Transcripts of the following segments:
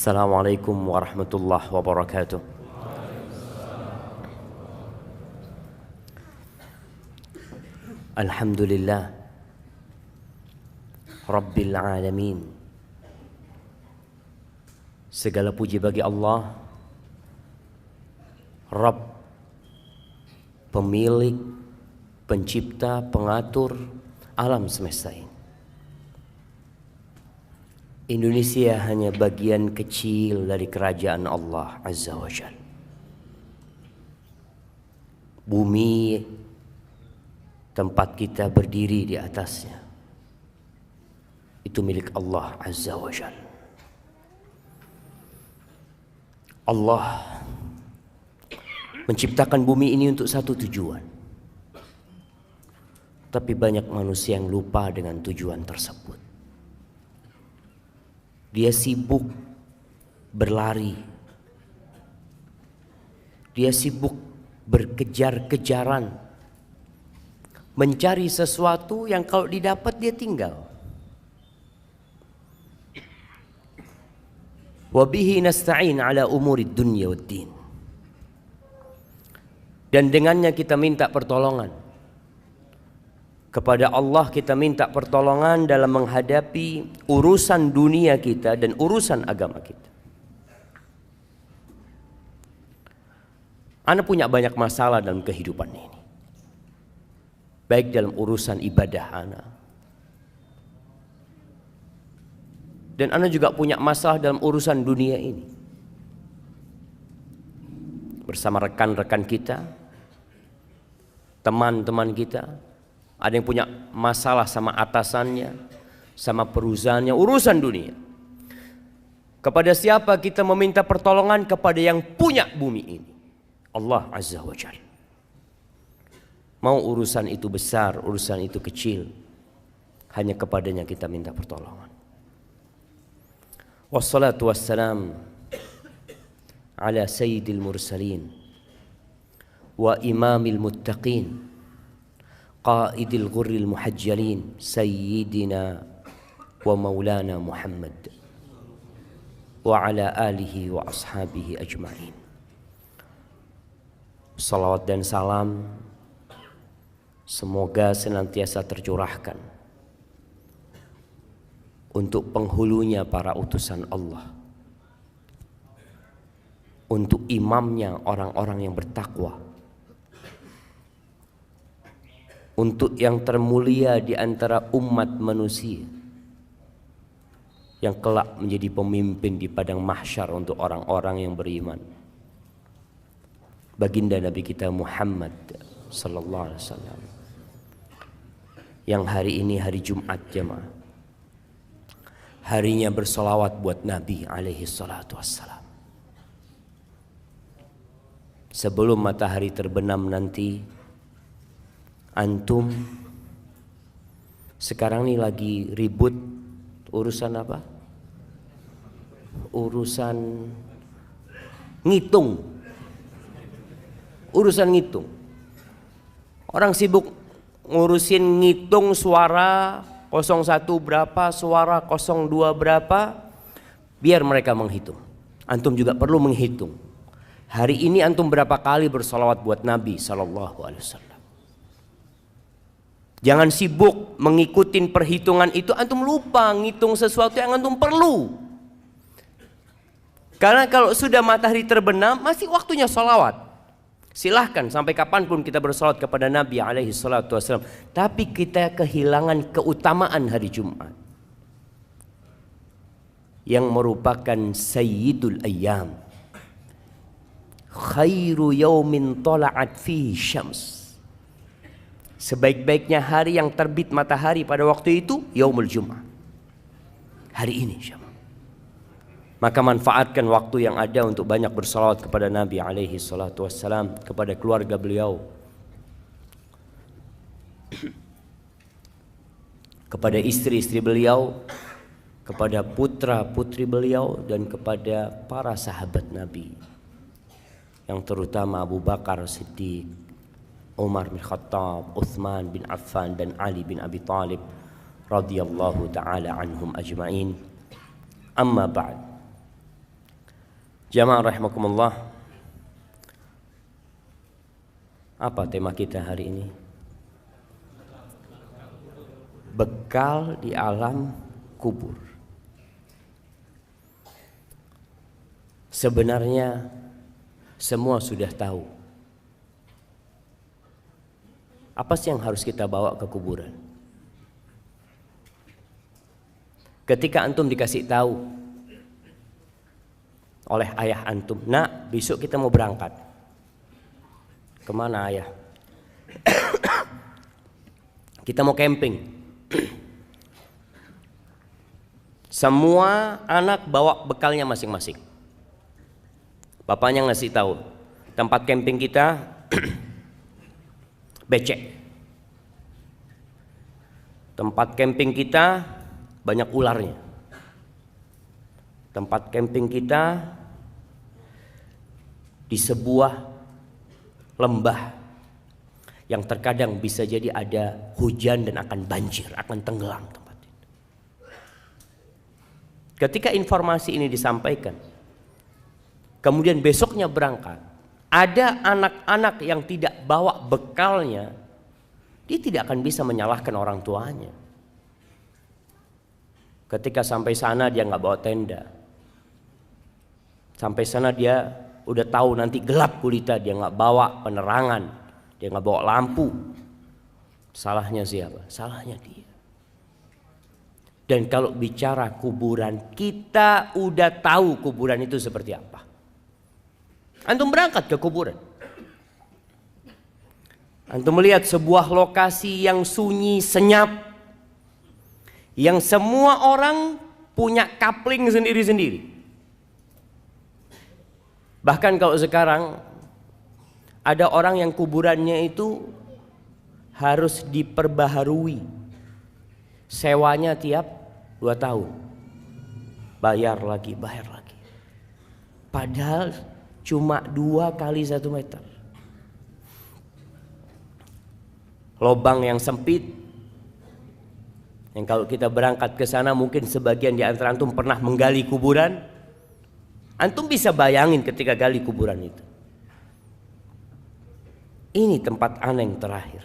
Assalamualaikum warahmatullahi wabarakatuh. Alhamdulillah Rabbil alamin. Segala puji bagi Allah, Rabb, pemilik, pencipta, pengatur alam semesta ini. Indonesia hanya bagian kecil dari kerajaan Allah Azza wa Jalla. Bumi tempat kita berdiri di atasnya itu milik Allah Azza wa Jalla. Allah menciptakan bumi ini untuk satu tujuan. Tapi banyak manusia yang lupa dengan tujuan tersebut. Dia sibuk berlari. Dia sibuk berkejar-kejaran. Mencari sesuatu yang kalau didapat dia tinggal. Wabihi nasta'in ala umurid dunya waddin. Dan dengannya kita minta pertolongan. Kepada Allah kita minta pertolongan dalam menghadapi urusan dunia kita dan urusan agama kita. Ana punya banyak masalah dalam kehidupan ini. Baik dalam urusan ibadah ana. Dan ana juga punya masalah dalam urusan dunia ini. Bersama rekan-rekan kita, teman-teman kita. Ada yang punya masalah sama atasannya, sama perusahaannya, urusan dunia. Kepada siapa kita meminta pertolongan? Kepada yang punya bumi ini, Allah Azza wa Jalla. Mau urusan itu besar, urusan itu kecil, hanya kepadanya kita minta pertolongan. Wassalatu wassalam ala sayyidil mursalin wa imamil muttaqin qaidil ghurril muhajjalin sayyidina wa maulana Muhammad wa ala alihi wa ashabihi ajma'in. Salawat dan salam semoga senantiasa tercurahkan untuk penghulunya para utusan Allah, untuk imamnya orang-orang yang bertakwa, untuk yang termulia di antara umat manusia yang kelak menjadi pemimpin di padang mahsyar untuk orang-orang yang beriman. Baginda Nabi kita Muhammad sallallahu alaihi wasallam yang hari ini hari Jumat jemaah, harinya bersolawat buat Nabi alaihi salatu wassalam. Sebelum matahari terbenam nanti, antum sekarang ini lagi ribut urusan apa? Urusan ngitung. Urusan ngitung. Orang sibuk ngurusin ngitung suara 01 berapa, suara 02 berapa, biar mereka menghitung. Antum juga perlu menghitung. Hari ini antum berapa kali bersolawat buat Nabi sallallahu alaihi wasallam. Jangan sibuk mengikuti perhitungan itu, antum lupa ngitung sesuatu yang antum perlu. Karena kalau sudah matahari terbenam, masih waktunya sholawat. Silahkan sampai kapanpun kita bersolawat kepada Nabi alaihi salatu wassalam. Tapi kita kehilangan keutamaan hari Jumat, yang merupakan sayyidul ayyam. Khairu yaumin tala'at fihi syams. Sebaik-baiknya hari yang terbit matahari pada waktu itu yaumul Jum'ah. Hari ini syama. Maka manfaatkan waktu yang ada untuk banyak bersalawat kepada Nabi alaihi salatu wassalam, kepada keluarga beliau, kepada istri-istri beliau, kepada putra-putri beliau, dan kepada para sahabat Nabi, yang terutama Abu Bakar Siddiq, Umar bin Khattab, Uthman bin Affan, dan Ali bin Abi Thalib radhiyallahu ta'ala anhum ajma'in. Amma ba'd. Jamaah rahimakumullah. Apa tema kita hari ini? Bekal di alam kubur. Sebenarnya semua sudah tahu. Apa sih yang harus kita bawa ke kuburan? Ketika antum dikasih tahu oleh ayah antum, nak, besok kita mau berangkat. Kemana ayah? Kita mau camping. Semua anak bawa bekalnya masing-masing. Bapaknya ngasih tahu, tempat camping kita becek. Tempat camping kita banyak ularnya. Tempat camping kita di sebuah lembah yang terkadang bisa jadi ada hujan dan akan banjir, akan tenggelam tempat itu. Ketika informasi ini disampaikan, kemudian besoknya berangkat, ada anak-anak yang tidak bawa bekalnya, dia tidak akan bisa menyalahkan orang tuanya. Ketika sampai sana dia nggak bawa tenda, sampai sana dia udah tahu nanti gelap gulita, dia nggak bawa penerangan, dia nggak bawa lampu. Salahnya siapa? Salahnya dia. Dan kalau bicara kuburan, kita udah tahu kuburan itu seperti apa. Antum berangkat ke kuburan, antum melihat sebuah lokasi yang sunyi, senyap, yang semua orang punya kapling sendiri-sendiri. Bahkan kalau sekarang ada orang yang kuburannya itu harus diperbaharui, sewanya tiap 2 tahun, bayar lagi. Padahal cuma 2 kali 1 meter, lobang yang sempit. Yang kalau kita berangkat ke sana, mungkin sebagian di antara antum pernah menggali kuburan. Antum bisa bayangin ketika gali kuburan itu. Ini tempat aneh yang terakhir.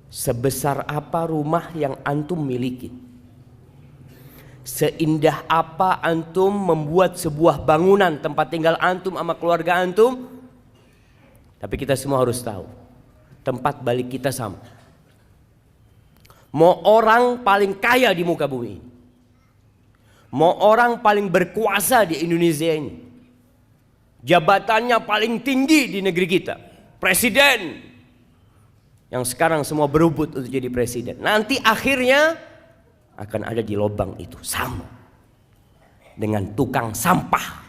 Sebesar apa rumah yang antum miliki? Seindah apa antum membuat sebuah bangunan tempat tinggal antum sama keluarga antum? Tapi kita semua harus tahu, tempat balik kita sama. Mau orang paling kaya di muka bumi ini, mau orang paling berkuasa di Indonesia ini, jabatannya paling tinggi di negeri kita, presiden, yang sekarang semua berebut untuk jadi presiden, nanti akhirnya akan ada di lubang itu, sama dengan tukang sampah.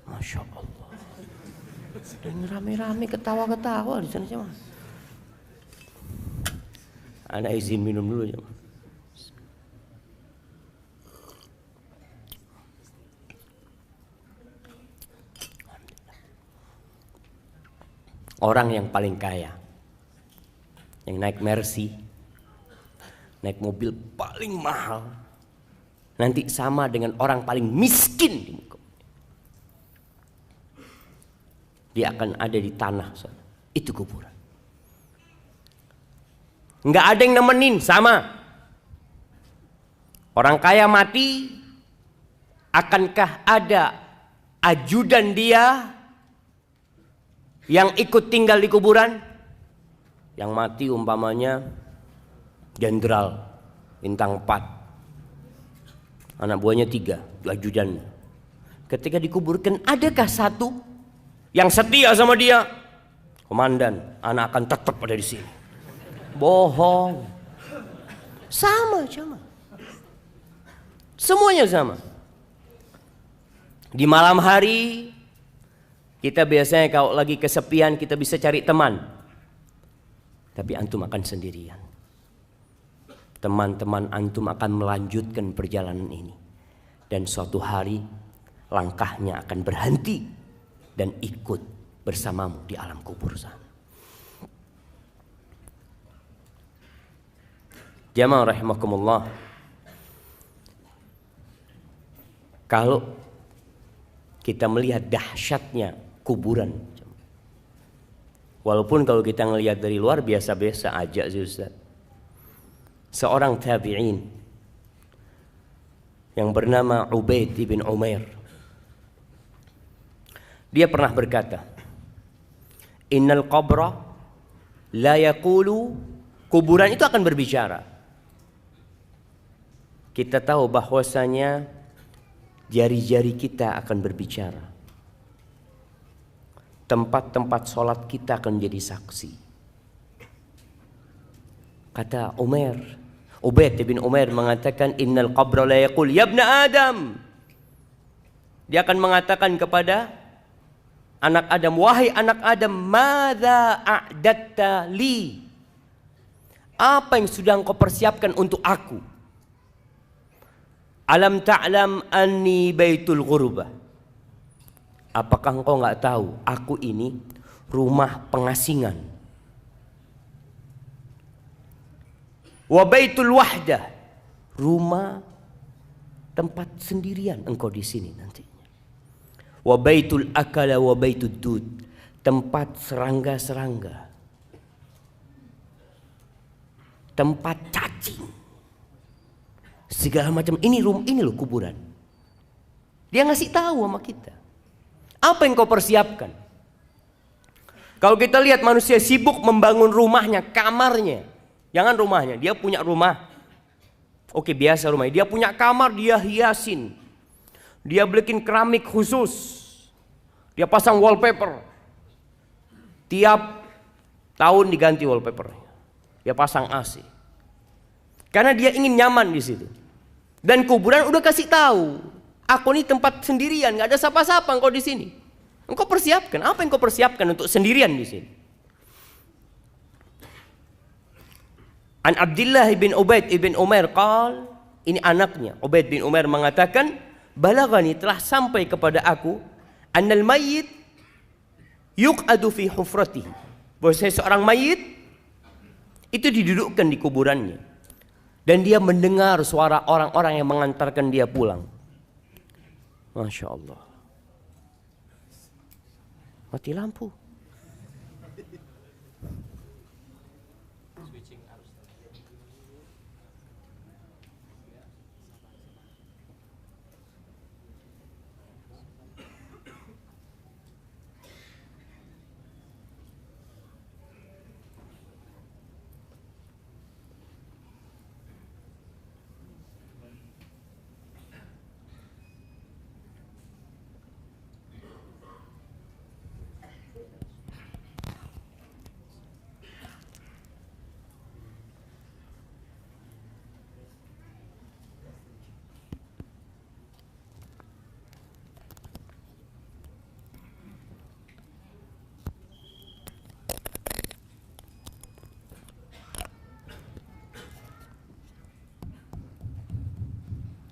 Masya Allah, dan rame-rame ketawa-ketawa di sana. Ana izin minum dulu ya. Orang yang paling kaya, yang naik Mercy, naik mobil paling mahal, nanti sama dengan orang paling miskin di muka. Dia akan ada di tanah sana. Itu kuburan. Nggak ada yang nemenin, sama. Orang kaya mati, akankah ada ajudan dia yang ikut tinggal di kuburan? Yang mati umpamanya jenderal bintang 4, anak buahnya 3, ajudan. Ketika dikuburkan, adakah satu yang setia sama dia? Komandan, anak akan tetap ada di sini. Bohong. Sama. Semuanya sama. Di malam hari kita biasanya kalau lagi kesepian kita bisa cari teman. Tapi antum akan sendirian. Teman-teman antum akan melanjutkan perjalanan ini. Dan suatu hari langkahnya akan berhenti dan ikut bersamamu di alam kubur sana. Jamaah rahimakumullah. Kalau kita melihat dahsyatnya kuburan, walaupun kalau kita melihat dari luar biasa-biasa aja sih Ustaz. Seorang tabi'in yang bernama Ubaid ibn Umair, dia pernah berkata, innal qabra la yaqulu, kuburan itu akan berbicara. Kita tahu bahwasanya jari-jari kita akan berbicara. Tempat-tempat sholat kita akan menjadi saksi. Kata Ubaid bin Umair mengatakan, innal qabra la yaqul ya ibna Adam. Dia akan mengatakan kepada anak Adam, wahai anak Adam, madza a'datta li? Apa yang sudah engkau persiapkan untuk aku? Alam ta'lam anni baitul ghurbah. Apakah engkau enggak tahu aku ini rumah pengasingan? Wa baitul wahdah, rumah tempat sendirian engkau di sini nantinya. Wa baitul akala wa baitud dud, tempat serangga-serangga, tempat cacing, segala macam. Ini loh kuburan. Dia ngasih tahu sama kita apa yang kau persiapkan. Kalau kita lihat manusia sibuk membangun rumahnya, kamarnya, jangan rumahnya, dia punya rumah. Oke, biasa rumahnya, dia punya kamar, dia hiasin, dia bikin keramik khusus, dia pasang wallpaper, tiap tahun diganti wallpapernya, dia pasang AC, karena dia ingin nyaman di situ. Dan kuburan udah kasih tahu, aku ini tempat sendirian, nggak ada siapa-siapa engkau di sini. Engkau persiapkan apa yang kau persiapkan untuk sendirian di sini? An Abdullah bin Ubaid ibn Umair qal, ini anaknya Ubaid bin Umair mengatakan, balagani, telah sampai kepada aku, annal mayyit yuq'adu fi hufratihi, bahwa seorang mayit itu didudukkan di kuburannya dan dia mendengar suara orang-orang yang mengantarkan dia pulang. Masya Allah. Mati lampu.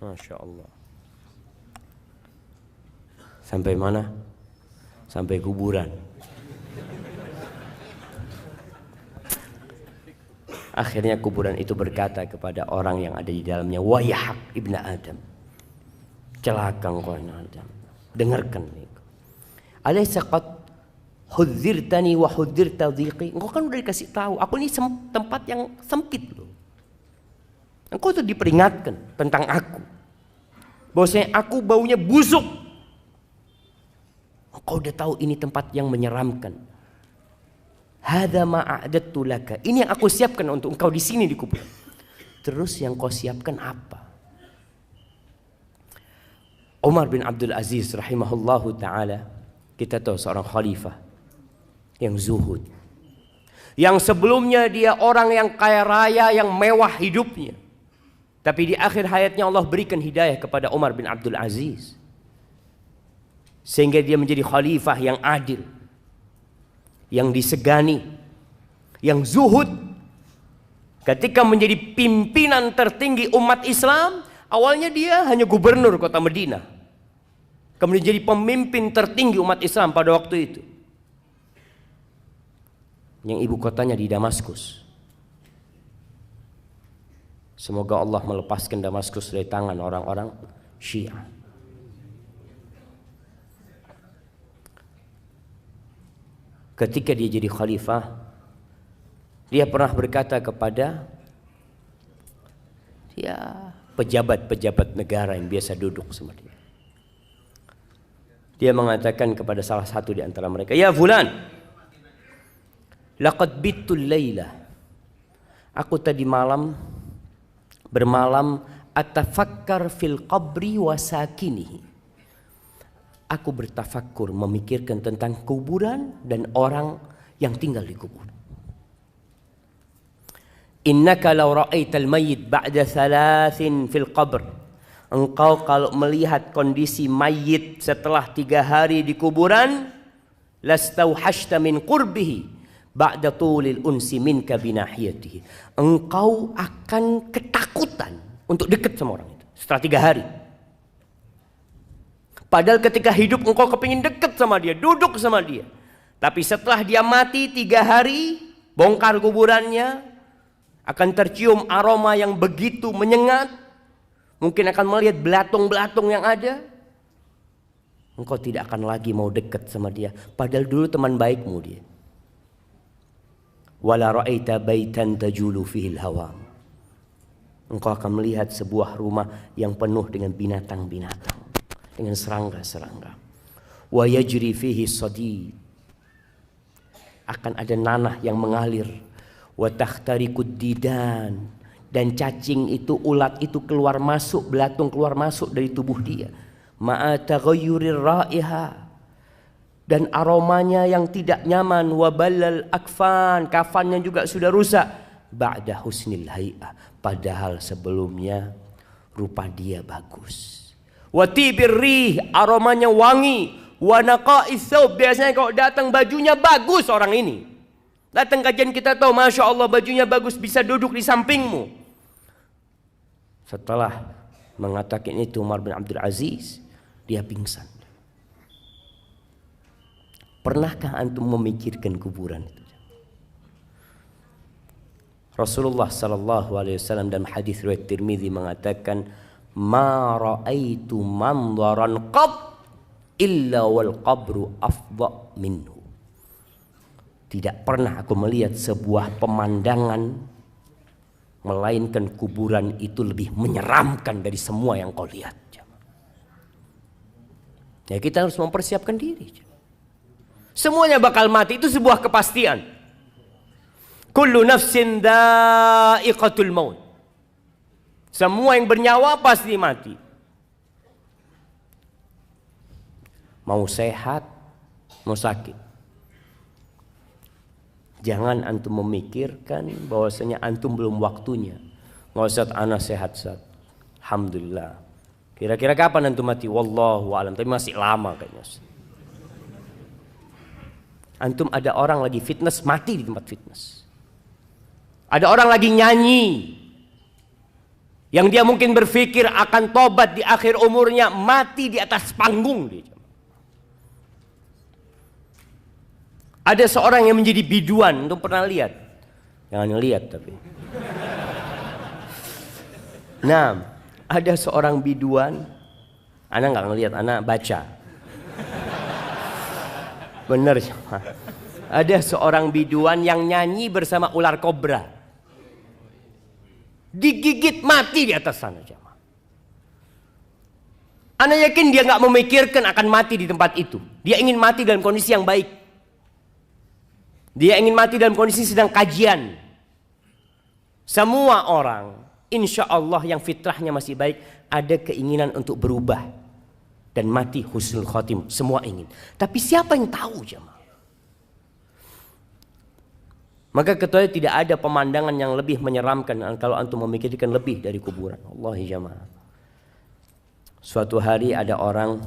Masya Allah. Sampai mana? Sampai kuburan. Akhirnya kuburan itu berkata kepada orang yang ada di dalamnya, wayhak ibna Adam, celaka engkau Adam, dengarkan itu. Alaysa qad hudzirtani wa hudzirta dhiqi? Engkau kan udah dikasih tahu, aku ini tempat yang sempit loh. Engkau tuh diperingatkan tentang aku, bahwasanya aku baunya busuk. Engkau udah tahu ini tempat yang menyeramkan. Hadza ma a'dattu laka, ini yang aku siapkan untuk engkau di sini di kubur. Terus yang kau siapkan apa? Umar bin Abdul Aziz rahimahullahu taala, kita tahu seorang khalifah yang zuhud, yang sebelumnya dia orang yang kaya raya, yang mewah hidupnya, tapi di akhir hayatnya Allah berikan hidayah kepada Umar bin Abdul Aziz, sehingga dia menjadi khalifah yang adil, yang disegani, yang zuhud. Ketika menjadi pimpinan tertinggi umat Islam, awalnya dia hanya gubernur kota Madinah, kemudian jadi pemimpin tertinggi umat Islam pada waktu itu, yang ibu kotanya di Damaskus. Semoga Allah melepaskan Damaskus dari tangan orang-orang Syiah. ketika dia jadi khalifah, dia pernah berkata kepada pejabat-pejabat negara yang biasa duduk sama dia. Dia mengatakan kepada salah satu di antara mereka, "Ya fulan, laqad bittul laila." Aku tadi malam bermalam atafakkar fil qabri wa sakinihi. Aku bertafakkur, memikirkan tentang kuburan dan orang yang tinggal di kuburan. Innaka law ra'aital mayyit ba'da thalathin fil qabr. Engkau kalau melihat kondisi mayit setelah 3 hari di kuburan, lastauhashta min qurbihi ba'da tulil unsi minka binahiyatihi. Engkau akan ketakutan untuk dekat sama orang itu setelah 3 hari. Padahal ketika hidup engkau kepingin dekat sama dia, duduk sama dia. Tapi setelah dia mati 3 hari, bongkar kuburannya, akan tercium aroma yang begitu menyengat. Mungkin akan melihat belatung-belatung yang ada. Engkau tidak akan lagi mau dekat sama dia. Padahal dulu teman baikmu dia. Wala ra'aita baitan tajulu fihil hawam. Engkau akan melihat sebuah rumah yang penuh dengan binatang-binatang, dengan serangga-serangga. Wa yajri fihi sadid. Akan ada nanah yang mengalir. Wa takhtariqud didan. Dan cacing itu, ulat itu keluar masuk, belatung keluar masuk dari tubuh dia. Ma'a taghayyurir raiha. Dan aromanya yang tidak nyaman. Wa balal akfan. Kafannya juga sudah rusak. Ba'da husnil hay'ah. Padahal sebelumnya rupa dia bagus. Wa tibir rih, aromanya wangi. Wa naqa'is thawb, biasanya kalau datang bajunya bagus orang ini. Datang kajian kita tahu, Masya Allah bajunya bagus, bisa duduk di sampingmu. Setelah mengatakan itu Umar bin Abdul Aziz, dia pingsan. Pernahkah antum memikirkan kuburan itu? Rasulullah sallallahu alaihi wasallam dalam hadis riwayat Tirmizi mengatakan, "Ma ra'aitu manzaran qab illa wal qabru afdha minhu." Tidak pernah aku melihat sebuah pemandangan melainkan kuburan itu lebih menyeramkan dari semua yang kau lihat. Ya, kita harus mempersiapkan diri. Semuanya bakal mati, itu sebuah kepastian. Kullu nafsin dha'iqatul maut. Semua yang bernyawa pasti mati. Mau sehat, mau sakit. Jangan antum memikirkan bahwasanya antum belum waktunya. Nggak usah, ana sehat saat. Alhamdulillah. Kira-kira kapan antum mati? Wallahu a'lam. Tapi masih lama kayaknya. Antum ada orang lagi fitness, mati di tempat fitness. Ada orang lagi nyanyi, yang dia mungkin berpikir akan tobat di akhir umurnya, mati di atas panggung dia. Ada seorang yang menjadi biduan, antum pernah lihat? Jangan lihat tapi. Nah, ada seorang biduan, ana nggak ngelihat, ana baca. Bener. Ada seorang biduan yang nyanyi bersama ular kobra. Digigit mati di atas sana. Ana yakin dia nggak memikirkan akan mati di tempat itu. Dia ingin mati dalam kondisi yang baik. Dia ingin mati dalam kondisi sedang kajian. Semua orang, insya Allah yang fitrahnya masih baik, ada keinginan untuk berubah dan mati husnul khotim. Semua ingin. Tapi siapa yang tahu jemaah? Maka ketahui tidak ada pemandangan yang lebih menyeramkan kalau antum memikirkan lebih dari kuburan. Wallahi jemaah. Suatu hari ada orang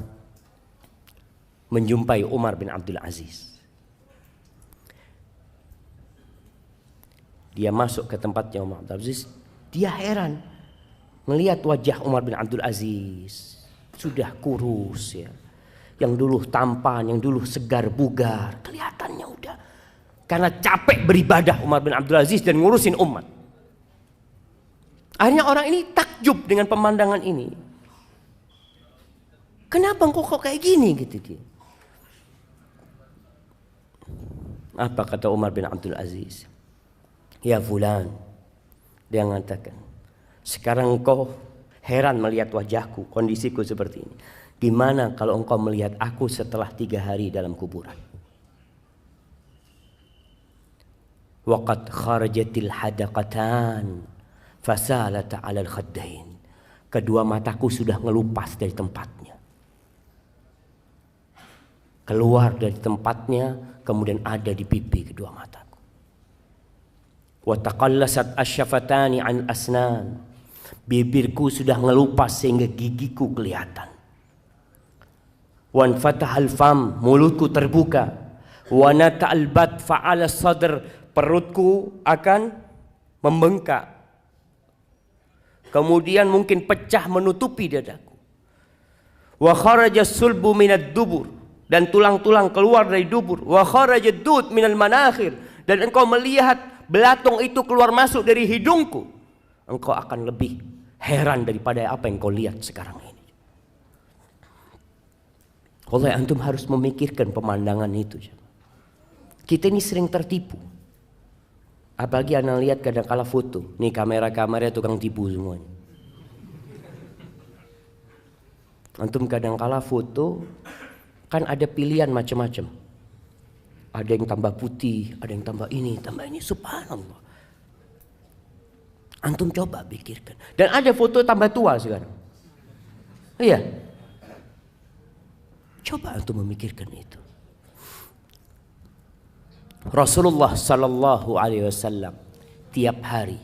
menjumpai Umar bin Abdul Aziz. Dia masuk ke tempatnya Umar bin Abdul Aziz. Dia heran melihat wajah Umar bin Abdul Aziz. Sudah kurus ya. Yang dulu tampan, yang dulu segar bugar. Kelihatannya udah. Karena capek beribadah Umar bin Abdul Aziz dan ngurusin umat. Akhirnya orang ini takjub dengan pemandangan ini. Kenapa kok kayak gini gitu dia. Apa kata Umar bin Abdul Aziz? Ya fulan, dia mengatakan, sekarang engkau heran melihat wajahku, kondisiku seperti ini. Gimana kalau engkau melihat aku setelah 3 hari dalam kuburan? Waqad kharajatil hadaqatan fasalata 'alal khaddain. Kedua mataku sudah ngelupas dari tempatnya. Keluar dari tempatnya, kemudian ada di pipi kedua mataku. Wa taqallasat asyafatani an asnan. Bibirku sudah ngelupas sehingga gigiku kelihatan. Wan fatahal fam, mulutku terbuka. Wa nata'al bat fa'ala sadr, perutku akan membengkak. Kemudian mungkin pecah menutupi dadaku. Wa kharaja sulbu minad dubur, dan tulang-tulang keluar dari dubur. Wa kharaja dud minal manakhir, dan engkau melihat belatung itu keluar masuk dari hidungku. Engkau akan lebih heran daripada apa yang kau lihat sekarang ini. Oleh antum harus memikirkan pemandangan itu. Kita ini sering tertipu. Apalagi anda lihat kadang-kala foto. Nih kamera-kamera tukang tipu semuanya. Antum kadang-kala foto kan ada pilihan macam-macam. Ada yang tambah putih, ada yang tambah ini, subhanallah. Antum coba pikirkan. Dan ada foto tambah tua sekarang. Iya. Coba antum memikirkan itu. Rasulullah sallallahu alaihi wasallam tiap hari,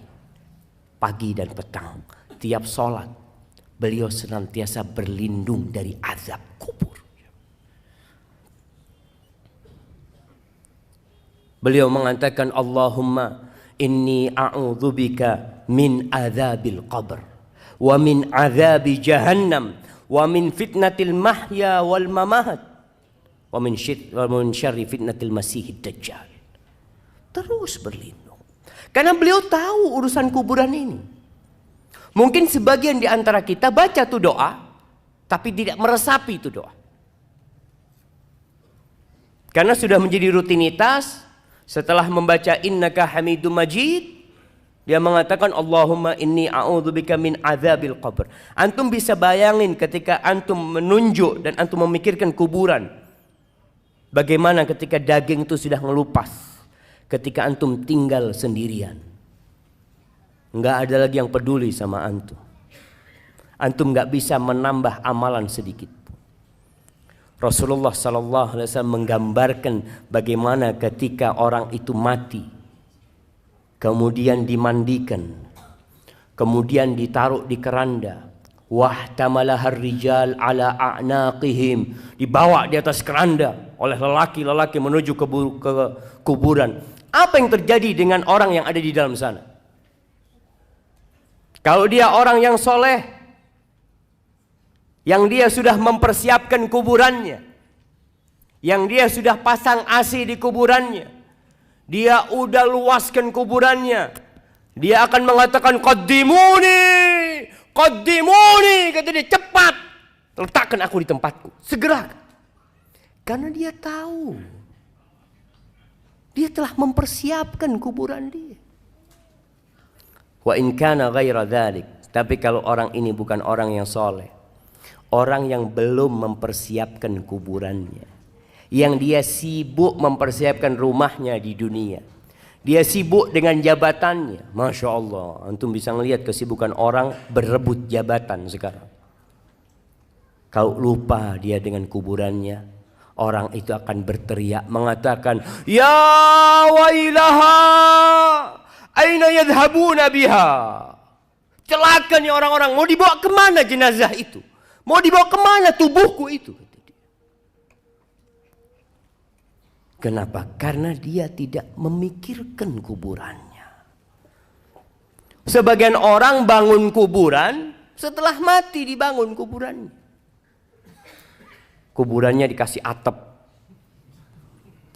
pagi dan petang, tiap sholat, beliau senantiasa berlindung dari azab kubur. Beliau mengatakan, Allahumma inni a'udzubika min azabil qabr wa min azabi jahannam wa min fitnatil mahya wal mamat wa min syarri fitnatil masihid dajjal. Terus berlindung. Karena beliau tahu urusan kuburan ini. Mungkin sebagian di antara kita baca tuh doa, tapi tidak meresapi itu doa. Karena sudah menjadi rutinitas, setelah membaca innaka hamidum majid, dia mengatakan Allahumma inni a'udzubika min azabil qabr. Antum bisa bayangin ketika antum menunjuk dan antum memikirkan kuburan. Bagaimana ketika daging itu sudah ngelupas. Ketika antum tinggal sendirian. Enggak ada lagi yang peduli sama antum. Antum enggak bisa menambah amalan sedikit. Rasulullah sallallahu alaihi wasallam menggambarkan bagaimana ketika orang itu mati, kemudian dimandikan, kemudian ditaruh di keranda, wahtamalahar rijal ala a'naqihim, dibawa di atas keranda oleh lelaki-lelaki menuju ke kuburan. Apa yang terjadi dengan orang yang ada di dalam sana? Kalau dia orang yang soleh, yang dia sudah mempersiapkan kuburannya, yang dia sudah pasang AC di kuburannya, dia udah luaskan kuburannya, dia akan mengatakan qaddimuni, qaddimuni, kata dia, cepat letakkan aku di tempatku, segera. Karena dia tahu dia telah mempersiapkan kuburan dia. Wa in kana ghaira dzalik, tapi kalau orang ini bukan orang yang soleh, orang yang belum mempersiapkan kuburannya, yang dia sibuk mempersiapkan rumahnya di dunia, dia sibuk dengan jabatannya. Masya Allah, antum bisa melihat kesibukan orang berebut jabatan sekarang. Kalau lupa dia dengan kuburannya, orang itu akan berteriak mengatakan, ya wailaha, aina yadhhabuna biha. Celaka nih orang-orang, mau dibawa kemana jenazah itu? Mau dibawa kemana tubuhku itu? Kenapa? Karena dia tidak memikirkan kuburannya. Sebagian orang bangun kuburan, setelah mati dibangun kuburannya. Kuburannya dikasih atap.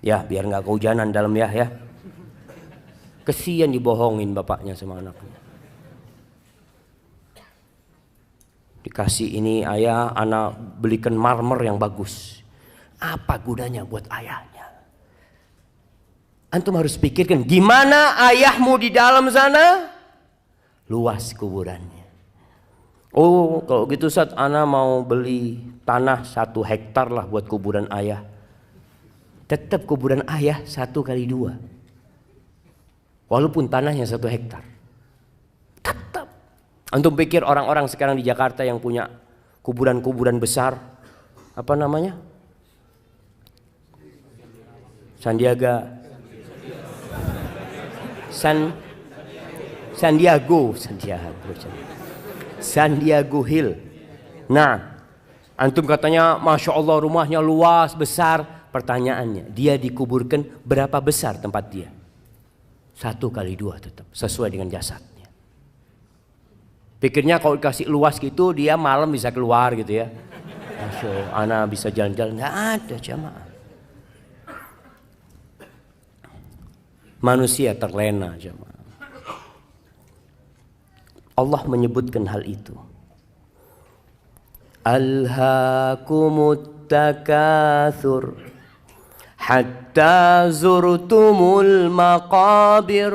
Ya, biar nggak kehujanan dalam ya. Kesian dibohongin bapaknya sama anaknya. Dikasih ini, ayah, anak belikan marmer yang bagus. Apa gunanya buat ayahnya? Antum harus pikirkan gimana ayahmu di dalam sana, luas kuburannya. Oh kalau gitu Ustaz, ana mau beli tanah 1 hektar lah buat kuburan ayah. Tetap kuburan ayah 1x2. Walaupun tanahnya 1 hektar. Tetap. Antum pikir orang-orang sekarang di Jakarta yang punya kuburan-kuburan besar, apa namanya? Sandiago Hill. Nah, antum katanya Masya Allah rumahnya luas, besar. Pertanyaannya, dia dikuburkan berapa besar tempat dia? 1x2 tetap, sesuai dengan jasadnya. Pikirnya kalau dikasih luas gitu, dia malam bisa keluar gitu ya. Masya Allah, anak bisa jalan-jalan. Nggak ada jamaah. Manusia terlena jemaah. Allah menyebutkan hal itu. Alhaakumut takatsur hatta zurtumul maqabir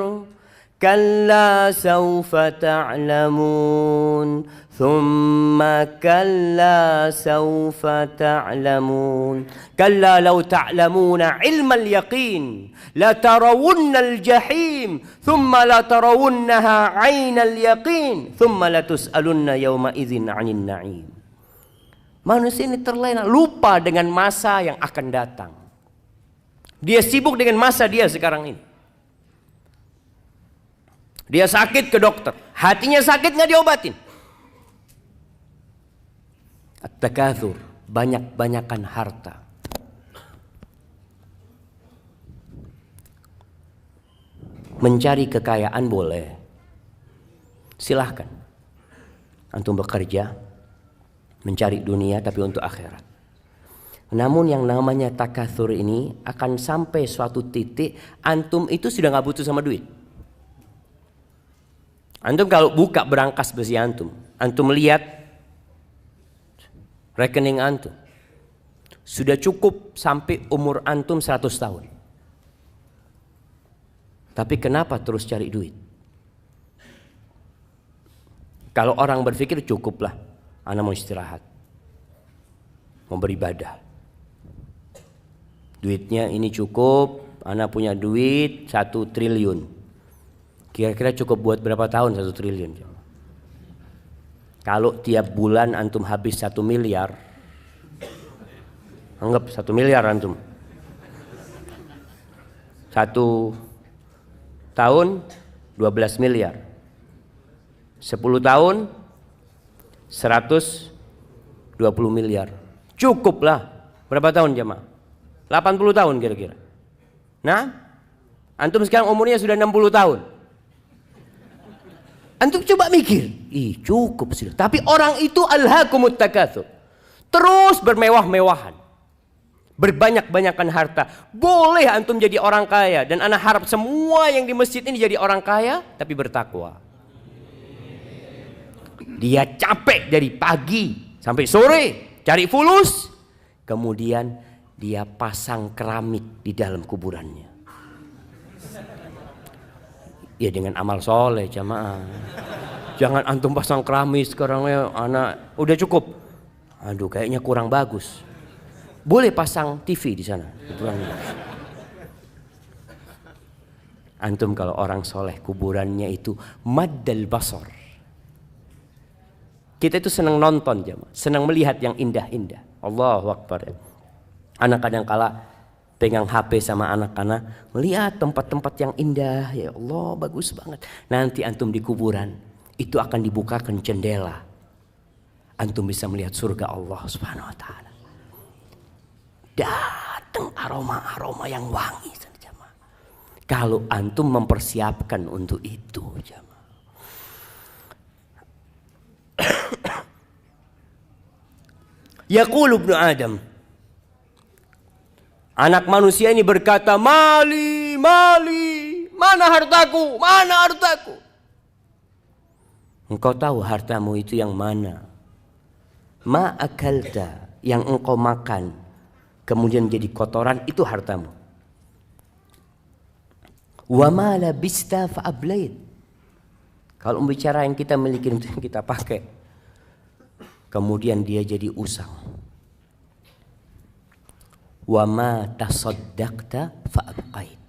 kalla sawfa ta'lamun thumma kalla sawfa ta'lamun kalla law ta'lamuna ilmal yaqin la tarawunnal jahim thumma la tarawunnaha 'ainal yaqin thumma la tus'alunna yawma idzin 'anil na'im. Manusia ini terlena, lupa dengan masa yang akan datang. Dia sibuk dengan masa dia sekarang ini. Dia sakit ke dokter, hatinya sakit nggak diobatin. At-takatsur, banyak-banyakan harta. Mencari kekayaan boleh, silahkan. Antum bekerja, mencari dunia tapi untuk akhirat. Namun yang namanya takatsur ini akan sampai suatu titik antum itu sudah nggak butuh sama duit. Antum kalau buka berangkas besi antum lihat rekening antum sudah cukup sampai umur antum 100 tahun. Tapi kenapa terus cari duit? Kalau orang berpikir cukuplah, ana mau istirahat, mau beribadah. Duitnya ini cukup, ana punya duit 1 triliun. Kira-kira cukup buat berapa tahun 1 triliun? Kalau tiap bulan antum habis 1 miliar, anggap 1 miliar antum. 1 tahun 12 miliar. 10 tahun 120 miliar. Cukup lah. Berapa tahun jemaah? 80 tahun kira-kira. Nah, antum sekarang umurnya sudah 60 tahun. Antum coba mikir, cukup sudah. Tapi orang itu alhaakumut takatsur. Terus bermewah-mewahan. Berbanyak-banyakan harta. Boleh antum jadi orang kaya. Dan ana harap semua yang di masjid ini jadi orang kaya, tapi bertakwa. Dia capek dari pagi sampai sore, cari fulus. Kemudian dia pasang keramik di dalam kuburannya. Ya dengan amal soleh jamaah. Jangan antum pasang keramik sekarang ya anak udah cukup. Aduh kayaknya kurang bagus. Boleh pasang TV di sana. Antum kalau orang soleh kuburannya itu maddal basar. Kita itu senang nonton jamaah, senang melihat yang indah-indah. Allahu Akbar. Anak kadang kala pegang HP sama anak-anak, melihat tempat-tempat yang indah. Ya Allah, bagus banget. Nanti antum di kuburan, itu akan dibukakan jendela. Antum bisa melihat surga Allah Subhanahu wa taala. Datang aroma-aroma yang wangi. Kalau antum mempersiapkan untuk itu, jamaah. Yaqulu ibnu Adam, anak manusia ini berkata, mali, mali, mana hartaku, mana hartaku? Engkau tahu hartamu itu yang mana? Ma akalta, yang engkau makan, kemudian jadi kotoran, itu hartamu. Wa ma labista fa ablait. Kalau bicara yang kita miliki itu yang kita pakai. Kemudian dia jadi usang. Wa ma tasaddaqta fa abqait.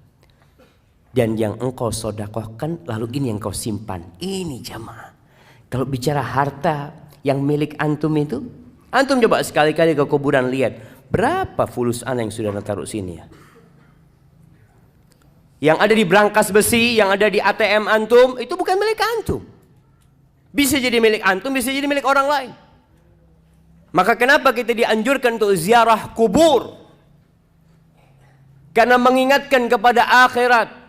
Dan yang engkau sedekahkan lalu ini yang kau simpan. Ini jamaah. Kalau bicara harta yang milik antum itu, antum coba sekali-kali ke kuburan lihat berapa fulus ana yang sudah taruh sini ya. Yang ada di brankas besi, yang ada di ATM antum, itu bukan milik antum. Bisa jadi milik antum, bisa jadi milik orang lain. Maka kenapa kita dianjurkan untuk ziarah kubur? Karena mengingatkan kepada akhirat.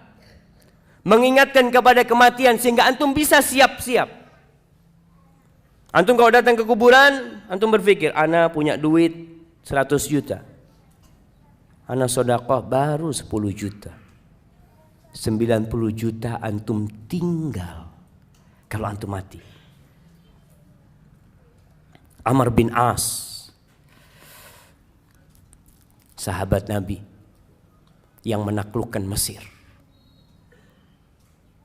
Mengingatkan kepada kematian sehingga antum bisa siap-siap. Antum kalau datang ke kuburan, antum berpikir, ana punya duit 100 juta. Ana sedekah baru 10 juta. 90 juta antum tinggal kalau antum mati. Amr bin As, sahabat Nabi yang menaklukkan Mesir.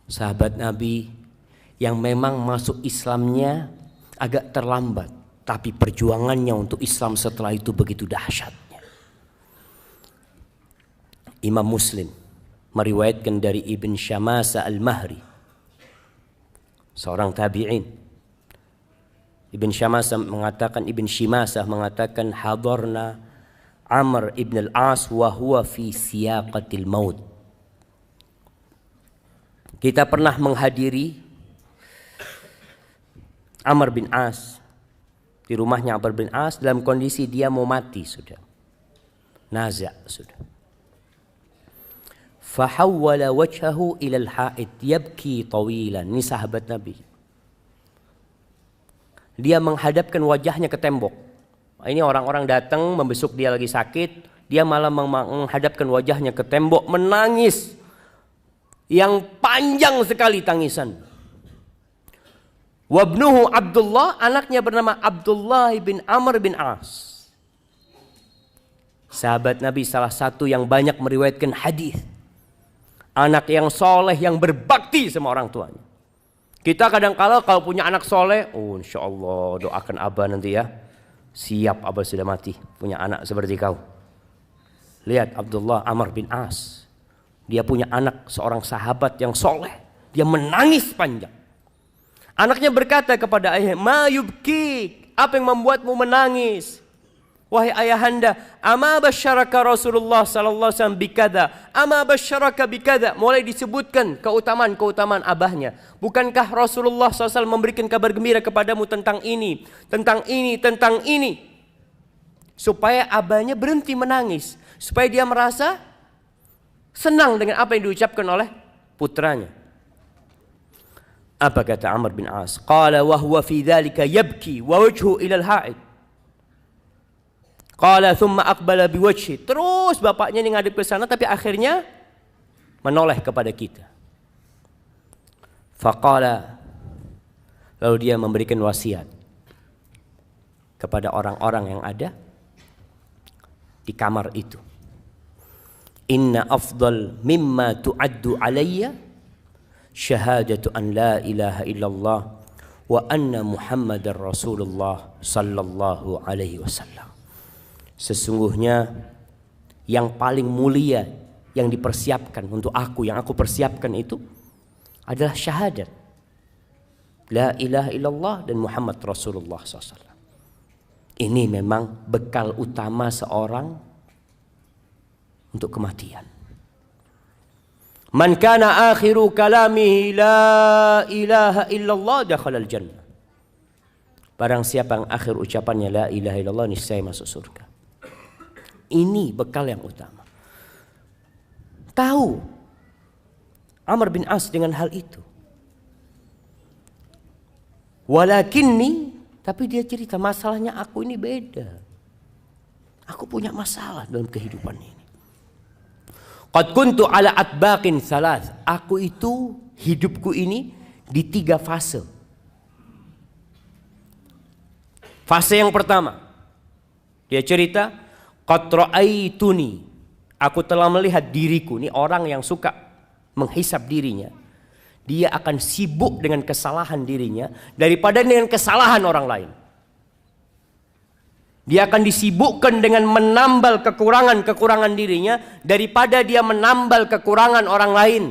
Sahabat Nabi yang memang masuk Islamnya agak terlambat, tapi perjuangannya untuk Islam setelah itu begitu dahsyatnya. Imam Muslim meriwayatkan dari Ibn Syamasa al-Mahri, seorang tabi'in. Ibn Syamasa mengatakan hadarna Amr ibn al-As wa huwa fi siyaqatil maut. Kita pernah menghadiri Amr bin As di rumahnya. Amr bin As dalam kondisi dia mau mati sudah. Naza sudah. Fahawwala wajhahu ila al-ha'id yabki tawilan. Ini sahabat Nabi. Dia menghadapkan wajahnya ke tembok. Ini orang-orang datang membesuk dia lagi sakit, dia malah menghadapkan wajahnya ke tembok menangis. Yang panjang sekali tangisan. Wabnuhu Abdullah, anaknya bernama Abdullah bin Amr bin As. Sahabat Nabi salah satu yang banyak meriwayatkan hadis. Anak yang soleh, yang berbakti sama orang tuanya. Kita kadang-kala kalau punya anak soleh, oh insya Allah doakan abah nanti ya. Siap abah sudah mati, punya anak seperti kau. Lihat Abdullah Amr bin As. Dia punya anak seorang sahabat yang soleh. Dia menangis panjang. Anaknya berkata kepada ayah, ma yubkik, apa yang membuatmu menangis? Wahai ayahanda, ama basyaraka Rasulullah sallallahu alaihi wasallam bikada, ama basyaraka bikada. Mulai disebutkan keutamaan-keutamaan abahnya. Bukankah Rasulullah SAW memberikan kabar gembira kepadamu tentang ini, tentang ini, tentang ini? Supaya abahnya berhenti menangis, supaya dia merasa senang dengan apa yang diucapkan oleh putranya. Apa kata Amr bin As? Qala wa huwa fi dzalika yabki wa wajhu ila al-ha'id. Qala thumma aqbala biwajhi. Terus bapaknya ini ngadep ke sana tapi akhirnya menoleh kepada kita. Faqala, lalu dia memberikan wasiat kepada orang-orang yang ada di kamar itu. Inna afdal mimma tu'addu alayya syahadatu an la ilaha illallah wa anna Muhammadar Rasulullah sallallahu alaihi wasallam. Sesungguhnya yang paling mulia yang dipersiapkan untuk aku, yang aku persiapkan itu adalah syahadat la ilaha illallah dan Muhammad Rasulullah SAW. Ini memang bekal utama seorang untuk kematian. Man kana akhiru kalamihi la ilaha illallah dakhala al-jannah. Barang siapa yang akhir ucapannya la ilaha illallah, niscaya masuk surga. Ini bekal yang utama. Tahu Amr bin As dengan hal itu. Walakinni, tapi dia cerita masalahnya aku ini beda. Aku punya masalah dalam kehidupan ini. Qad kuntu ala atbaqin salas. Aku itu hidupku ini di 3 fase. Fase yang pertama, dia cerita, qad ra'aituni, aku telah melihat diriku. Ini orang yang suka menghisap dirinya, dia akan sibuk dengan kesalahan dirinya daripada dengan kesalahan orang lain. Dia akan disibukkan dengan menambal kekurangan-kekurangan dirinya daripada dia menambal kekurangan orang lain.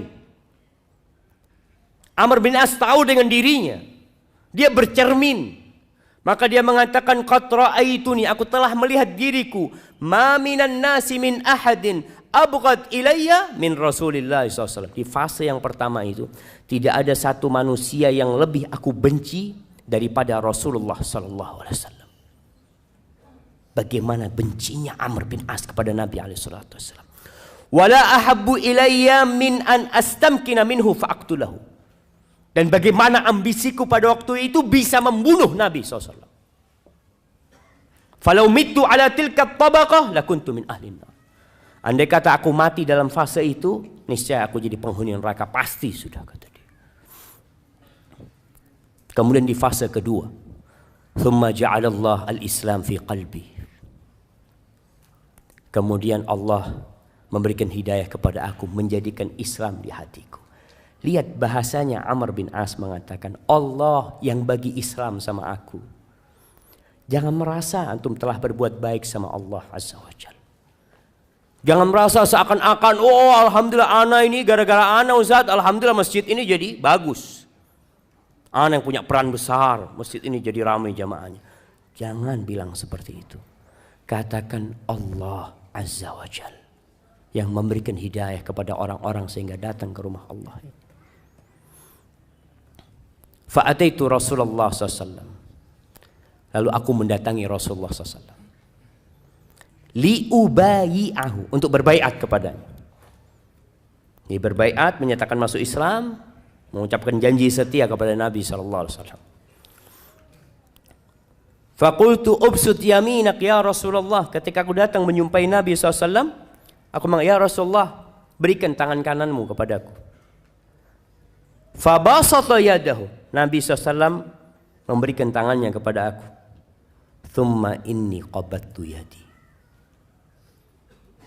Amr bin As tahu dengan dirinya. Dia bercermin. Maka dia mengatakan, qad ra'aituni, aku telah melihat diriku, ma minan nasi min ahadin abghad ilayya min Rasulillah SAW. Di fase yang pertama itu, tidak ada satu manusia yang lebih aku benci daripada Rasulullah SAW. Bagaimana bencinya Amr bin As kepada Nabi SAW. Wala ahabbu ilayya min an astamkina minhu fa'aqtulahu. Dan bagaimana ambisiku pada waktu itu bisa membunuh Nabi SAW. Falau mittu ala tilka tabaqah lakuntu min ahlin nar. Andai kata aku mati dalam fase itu, niscaya aku jadi penghuni neraka, pasti sudah, kata dia. Kemudian di fase kedua, thumma ja'alallah al-islam fi qalbi. Kemudian Allah memberikan hidayah kepada aku, menjadikan Islam di hatiku. Lihat bahasanya, Amr bin As mengatakan, Allah yang bagi Islam sama aku. Jangan merasa antum telah berbuat baik sama Allah Azza wa Jalla. Jangan merasa seakan-akan, oh alhamdulillah ana ini gara-gara ana Ustaz, alhamdulillah masjid ini jadi bagus. Ana yang punya peran besar, masjid ini jadi ramai jamaahnya. Jangan bilang seperti itu. Katakan Allah Azza wa Jalla yang memberikan hidayah kepada orang-orang sehingga datang ke rumah Allah. Fa'ataitu Rasulullah SAW. Lalu aku mendatangi Rasulullah SAW. Liubayi'ahu, untuk berbaiat kepadanya. Ini berbaiat, menyatakan masuk Islam, mengucapkan janji setia kepada Nabi SAW. Faqultu ubsut yaminak ya Rasulullah. Ketika aku datang menyumpai Nabi SAW, aku mengatakan, ya Rasulullah, berikan tangan kananmu kepadaku. Fabasata yadahu. Nabi SAW memberikan tangannya kepada aku. Thumma inni qabattu yadi.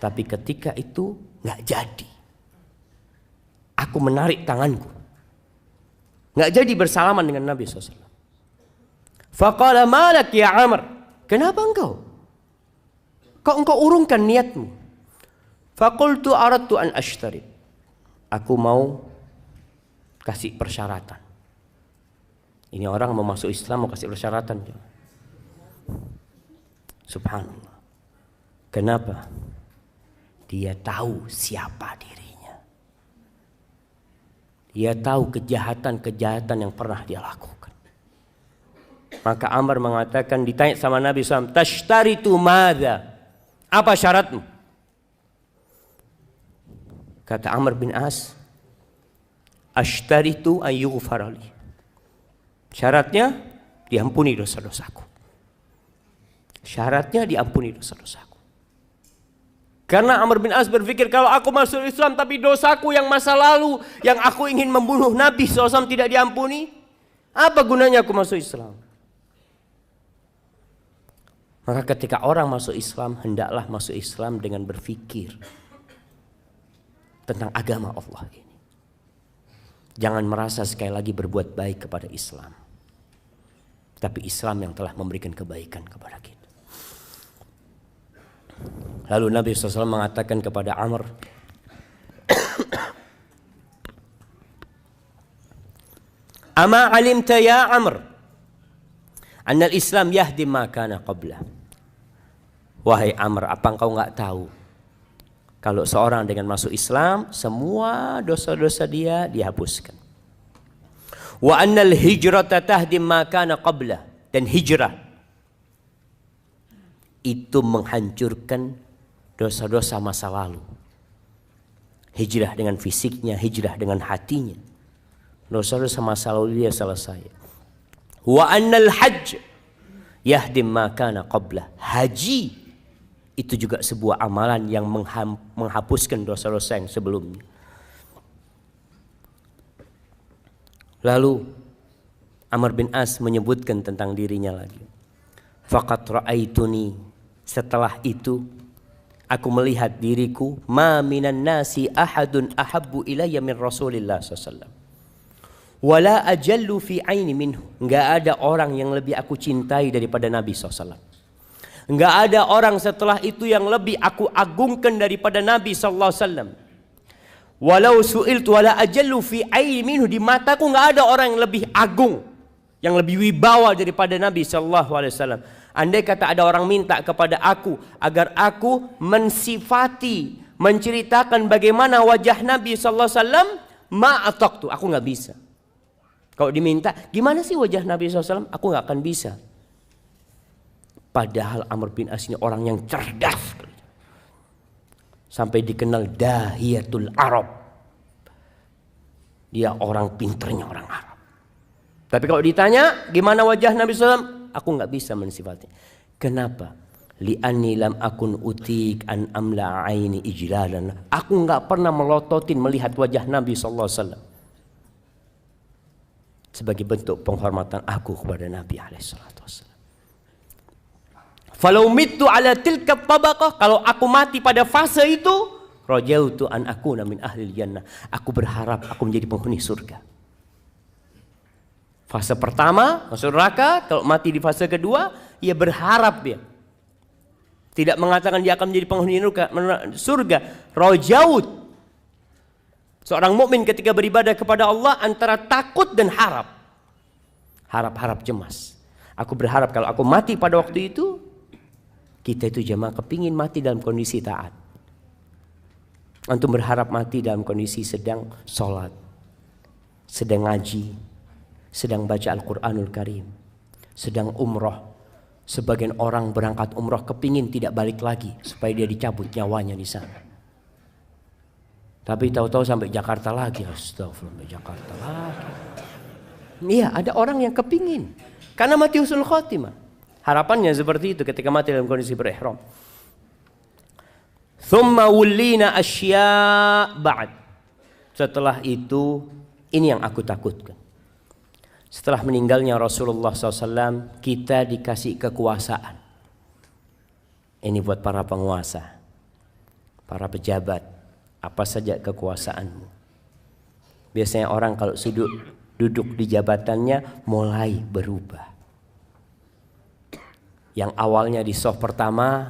Tapi ketika itu nggak jadi. Aku menarik tanganku. Nggak jadi bersalaman dengan Nabi SAW. Faqala malak ya Amr. Kenapa engkau? Kok engkau urungkan niatmu? Faqultu aradtu an ashtarit. Aku mau kasih persyaratan. Ini orang mau masuk Islam mau kasih persyaratan. Subhanallah. Kenapa? Dia tahu siapa dirinya. Dia tahu kejahatan-kejahatan yang pernah dia lakukan. Maka Amr mengatakan, ditanya sama Nabi SAW, tashtaritu madza? Apa syaratmu? Kata Amr bin As, ashtaritu an yughfarali. Syaratnya diampuni dosa-dosaku. Syaratnya diampuni dosa-dosaku. Karena Amr bin As berpikir, kalau aku masuk Islam tapi dosaku yang masa lalu, yang aku ingin membunuh Nabi SAW tidak diampuni, apa gunanya aku masuk Islam? Maka ketika orang masuk Islam, hendaklah masuk Islam dengan berpikir tentang agama Allah ini. Jangan merasa sekali lagi berbuat baik kepada Islam, tapi Islam yang telah memberikan kebaikan kepada kita. Lalu Nabi SAW mengatakan kepada Amr, Ama alimta ya Amr, anna al-Islam yahdi ma kana qabla. Wahai Amr, apa engkau enggak tahu kalau seorang dengan masuk Islam, semua dosa-dosa dia dihapuskan. Wa annal hijrata tahdi ma kana qabla, dan hijrah itu menghancurkan dosa-dosa masa lalu. Hijrah dengan fisiknya, hijrah dengan hatinya. Dosa-dosa masa lalu dia selesai. Wa annal hajj yahdi ma kana qabla. Haji itu juga sebuah amalan yang menghapuskan dosa-dosa yang sebelumnya. Lalu Amr bin As menyebutkan tentang dirinya lagi. Faqad ra'aituni. Setelah itu aku melihat diriku, ma minan nasi ahadun ahabbu ilayya min Rasulillah SAW. Wala ajallu fi aini minhu. Enggak ada orang yang lebih aku cintai daripada Nabi SAW. Enggak ada orang setelah itu yang lebih aku agungkan daripada Nabi SAW. Walau su'iltu wala ajallu fi aini minhu. Di mataku enggak ada orang yang lebih agung, yang lebih wibawa daripada Nabi SAW. Andai kata ada orang minta kepada aku agar aku mensifati, menceritakan bagaimana wajah Nabi SAW, ma'ataktu, aku nggak bisa. Kalau diminta, gimana sih wajah Nabi SAW, aku nggak akan bisa. Padahal Amr bin As ini orang yang cerdas, sampai dikenal dahiyatul Arab. Dia orang pinternya orang Arab. Tapi kalau ditanya gimana wajah Nabi SAW, aku nggak bisa mensifati. Kenapa? Li'anni lam akun utik an amla aini ijlalan. Aku nggak pernah melototin melihat wajah Nabi SAW sebagai bentuk penghormatan aku kepada Nabi SAW. Falau mittu ala tilka tabaqah, kalau aku mati pada fase itu, rajautu an akuna min ahli jannah. Aku berharap aku menjadi penghuni surga. Fase pertama masuk neraka, kalau mati di fase kedua, ia berharap dia. Tidak mengatakan dia akan menjadi penghuni surga. Rajaut. Seorang mukmin ketika beribadah kepada Allah antara takut dan harap. Harap-harap cemas. Aku berharap kalau aku mati pada waktu itu, kita itu jemaah kepingin mati dalam kondisi taat. Antum berharap mati dalam kondisi sedang sholat, sedang ngaji, sedang baca Al-Quranul Karim, sedang umroh. Sebagian orang berangkat umroh kepingin tidak balik lagi supaya dia dicabut nyawanya di sana. Tapi tahu-tahu sampai Jakarta lagi. Astagfirullah, sampai Jakarta lagi. Iya, ada orang yang kepingin karena mati husnul khotimah. Harapannya seperti itu ketika mati dalam kondisi berihram. Thumma wullina asya' ba'd. Setelah itu, ini yang aku takutkan. Setelah meninggalnya Rasulullah SAW, kita dikasih kekuasaan. Ini buat para penguasa, para pejabat, apa saja kekuasaanmu. Biasanya orang kalau duduk di jabatannya mulai berubah. Yang awalnya di soft pertama,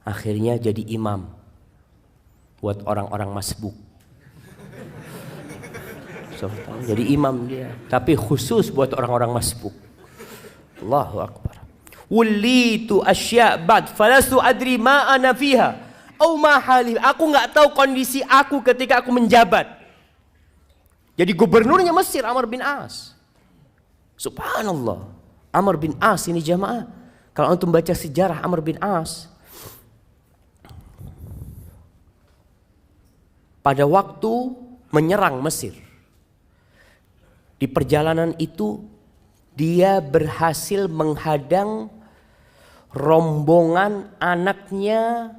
akhirnya jadi imam buat orang-orang masbuk. Jadi imam dia, tapi khusus buat orang-orang masbuk. Allahu Akbar. Wulitu asya' ba'd falastu adri ma ana fiha au ma hali. Aku enggak tahu kondisi aku ketika aku menjabat. Jadi gubernurnya Mesir Amr bin As. Subhanallah. Amr bin As ini jamaah. Kalau antum baca sejarah Amr bin As, pada waktu menyerang Mesir, di perjalanan itu dia berhasil menghadang rombongan anaknya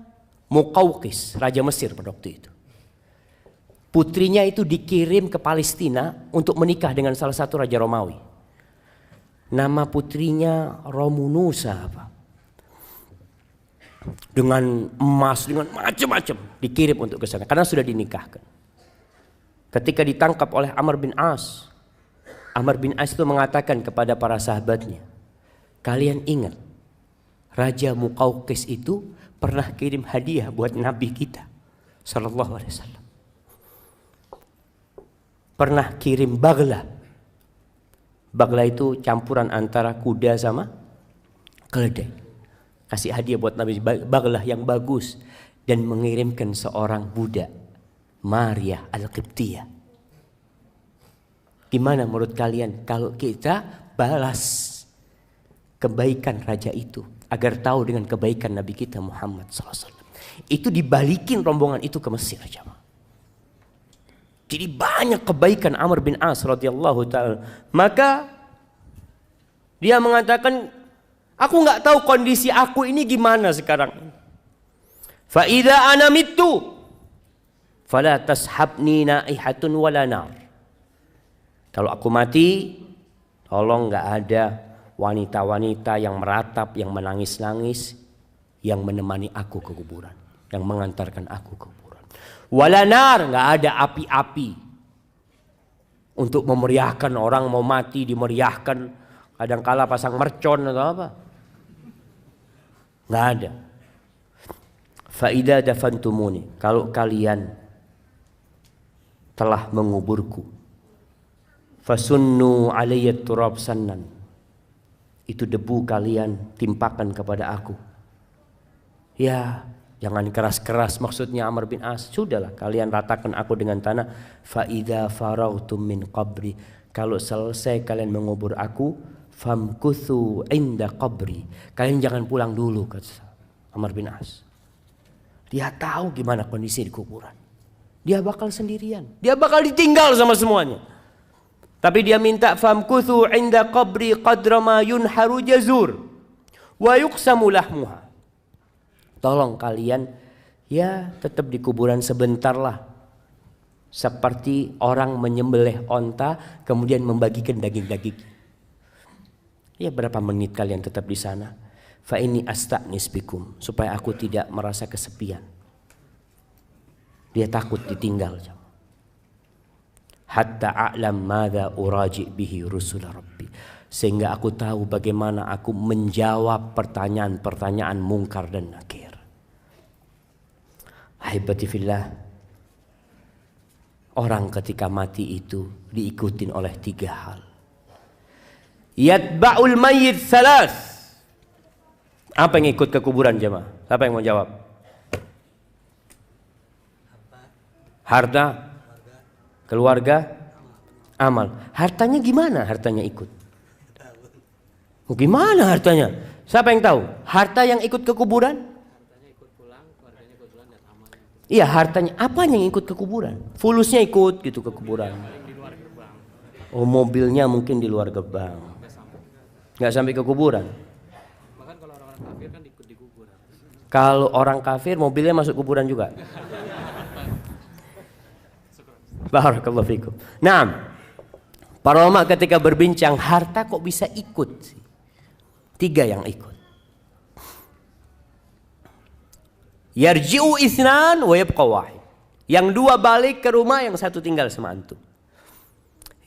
Muqawqis, Raja Mesir pada waktu itu. Putrinya itu dikirim ke Palestina untuk menikah dengan salah satu raja Romawi. Nama putrinya Romunusa apa? Dengan emas, dengan macam-macam dikirim untuk ke sana karena sudah dinikahkan. Ketika ditangkap oleh Amr bin As, Amr bin As itu mengatakan kepada para sahabatnya, kalian ingat Raja Muqawqis itu pernah kirim hadiah buat Nabi kita sallallahu alaihi wasallam. Pernah kirim bagla. Bagla itu campuran antara kuda sama keledai. Kasih hadiah buat Nabi, bagla yang bagus, dan mengirimkan seorang budak, Maria Al-Qibtiyah. Gimana menurut kalian kalau kita balas kebaikan raja itu agar tahu dengan kebaikan Nabi kita Muhammad SAW? Itu dibalikin rombongan itu ke Mesir, jemaah. Jadi banyak kebaikan Amr bin As radhiyallahu ta'ala. Maka dia mengatakan, aku nggak tahu kondisi aku ini gimana sekarang. Fa idza ana mittu fala tashabni naihatun wala nar. Kalau aku mati, tolong nggak ada wanita-wanita yang meratap, yang menangis-nangis, yang menemani aku ke kuburan, yang mengantarkan aku ke kuburan. Wala nar, nggak ada api-api untuk memeriahkan orang mau mati, dimeriahkan. Kadangkala pasang mercon atau apa, nggak ada. Faida dafantumuni, kalau kalian telah menguburku, fasunnu alayya turab sannan, itu debu kalian timpakan kepada aku. Ya, jangan keras-keras maksudnya Amr bin As. Sudahlah kalian ratakan aku dengan tanah. Faida farautum min qabri, kalau selesai kalian mengubur aku, famkuthu inda qabri, kalian jangan pulang dulu, kata Amr bin As. Dia tahu gimana kondisi di kuburan. Dia bakal sendirian, dia bakal ditinggal sama semuanya. Tapi dia minta famkuthu inda qabri qadra ma yunharu jazur wa yuqsamu lahmuha. Tolong kalian ya tetap di kuburan sebentar lah. Seperti orang menyembelih onta kemudian membagikan daging-daging. Ya berapa menit kalian tetap di sana. Fa ini asta'nis bikum, supaya aku tidak merasa kesepian. Dia takut ditinggal. Hatta a'lam madza uraji bihi rusul rabbi, sehingga aku tahu bagaimana aku menjawab pertanyaan-pertanyaan mungkar dan nakir. Ahibati fillah, orang ketika mati itu diikutin oleh 3 hal. Yatba'ul mayyit salas. Apa yang ikut ke kuburan jemaah? Siapa yang mau jawab? Harta, keluarga, amal. Hartanya gimana? Hartanya ikut. Gimana hartanya? Siapa yang tahu? Harta yang ikut ke kuburan? Hartanya ikut pulang, keluarganya ikut pulang, dan amalnya ikut. Iya, hartanya. Apa yang ikut ke kuburan? Fulusnya ikut gitu ke kuburan. Di luar gerbang. Oh, mobilnya mungkin di luar gerbang. Nggak sampai ke kuburan. Bahkan kalau orang-orang kafir kan ikut di kuburan. Kalau orang kafir mobilnya masuk kuburan juga. Barakallahu fikum. Nah, para ulama ketika berbincang harta kok bisa ikut sih? 3 yang ikut. Yarji'u isnan wa yabqa wahid. Yang 2 balik ke rumah, yang 1 tinggal sama antum.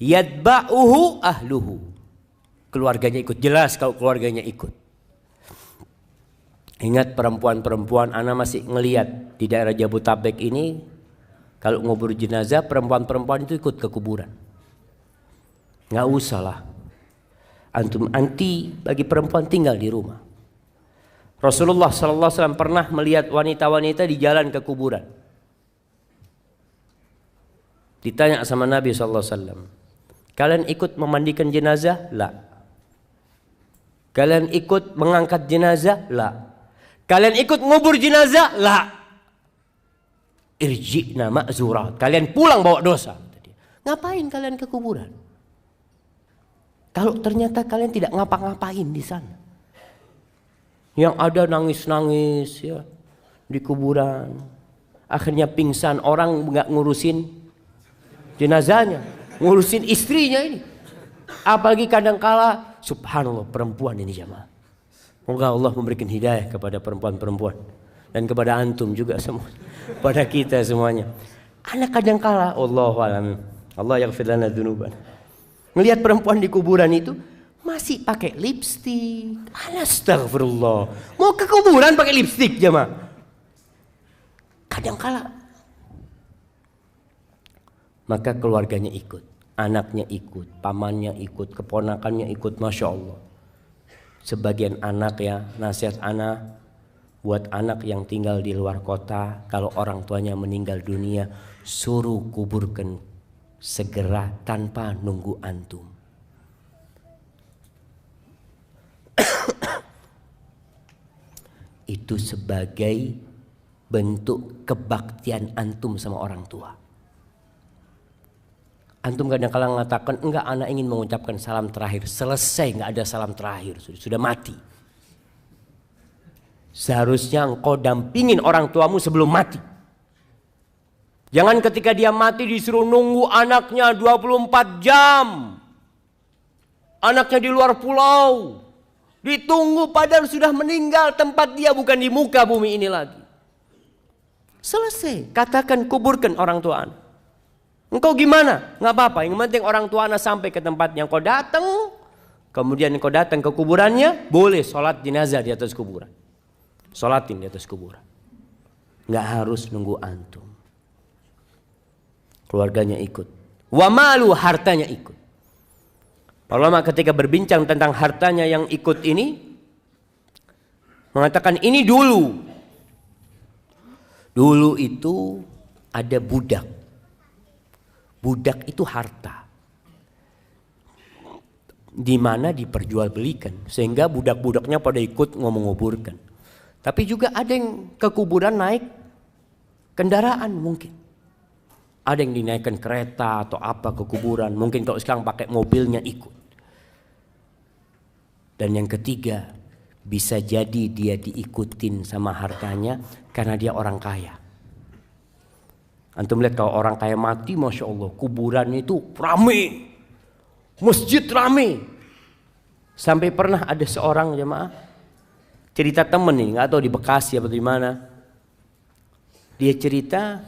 Yatba'uhu ahluhu. Keluarganya ikut. Jelas kalau keluarganya ikut. Ingat perempuan-perempuan, ana masih ngelihat di daerah Jabodetabek ini, kalau ngubur jenazah perempuan-perempuan itu ikut ke kuburan. Nggak usah lah. Antum anti bagi perempuan tinggal di rumah. Rasulullah SAW pernah melihat wanita-wanita di jalan ke kuburan. Ditanya sama Nabi SAW, kalian ikut memandikan jenazah? La. Kalian ikut mengangkat jenazah? La. Kalian ikut ngubur jenazah? La. Irji'na ma'zurat, kalian pulang bawa dosa. Ngapain kalian ke kuburan? Kalau ternyata kalian tidak ngapa-ngapain di sana. Yang ada nangis-nangis ya di kuburan. Akhirnya pingsan, orang nggak ngurusin jenazahnya, ngurusin istrinya ini. Apalagi kadangkala, subhanallah, perempuan ini jamaah. Semoga Allah memberikan hidayah kepada perempuan-perempuan dan kepada antum juga semua, pada kita semuanya. Anak kadangkala, Allahu a'lam, Allah yaghfir lana dzunuban. Melihat perempuan di kuburan itu masih pakai lipstik. Astagfirullah. Mau ke kuburan pakai lipstik jemaah. Kadangkala. Maka keluarganya ikut, anaknya ikut, pamannya ikut, keponakannya ikut, masya Allah. Sebagian anak ya, nasihat anak buat anak yang tinggal di luar kota, kalau orang tuanya meninggal dunia, suruh kuburkan segera tanpa nunggu antum. Itu sebagai bentuk kebaktian antum sama orang tua. Antum kadang-kadang mengatakan, enggak, anak ingin mengucapkan salam terakhir. Selesai, enggak ada salam terakhir, sudah mati. Seharusnya engkau dampingin orang tuamu sebelum mati. Jangan ketika dia mati disuruh nunggu anaknya 24 jam. Anaknya di luar pulau. Ditunggu padahal sudah meninggal, tempat dia bukan di muka bumi ini lagi. Selesai, katakan kuburkan orang tua Anda. Engkau gimana? Nggak apa-apa, yang penting orang tua Anda sampai ke tempat yang kau datang. Kemudian kau datang ke kuburannya, boleh sholat jenazah di atas kuburan. Sholatin di atas kuburan. Nggak harus nunggu antum. Keluarganya ikut. Wa malu, hartanya ikut. Para ulama ketika berbincang tentang hartanya yang ikut ini, mengatakan ini dulu. Dulu itu ada budak. Budak itu harta. Di mana diperjualbelikan. Sehingga budak-budaknya pada ikut ngomong-ngoburkan. Tapi juga ada yang ke kuburan naik kendaraan mungkin. Ada yang dinaikkan kereta atau apa ke kuburan. Mungkin kalau sekarang pakai mobilnya ikut. Dan yang ketiga, bisa jadi dia diikutin sama hartanya karena dia orang kaya. Antum lihat kalau orang kaya mati, Masya Allah, kuburannya itu rame. Masjid rame. Sampai pernah ada seorang jemaah, cerita temen nih, nggak tahu di Bekasi atau di mana. Dia cerita,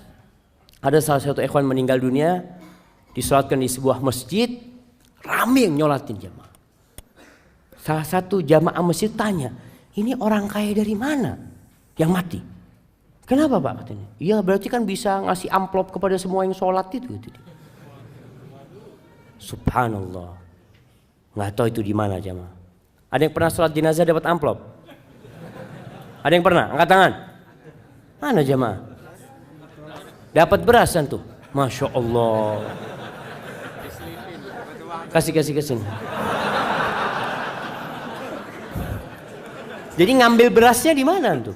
ada salah satu ikhwan meninggal dunia, disolatkan di sebuah masjid, rame yang nyolatin jemaah. Salah satu jamaah masjid tanya, ini orang kaya dari mana yang mati? Kenapa Pak katanya? Iya berarti kan bisa ngasih amplop kepada semua yang sholat itu. Subhanallah. Nggak tahu itu di mana jamaah. Ada yang pernah sholat jenazah dapat amplop? Ada yang pernah? Angkat tangan. Mana jamaah? Dapat beras tuh. Masya Allah. Kasih sini. Jadi ngambil berasnya di mana tuh?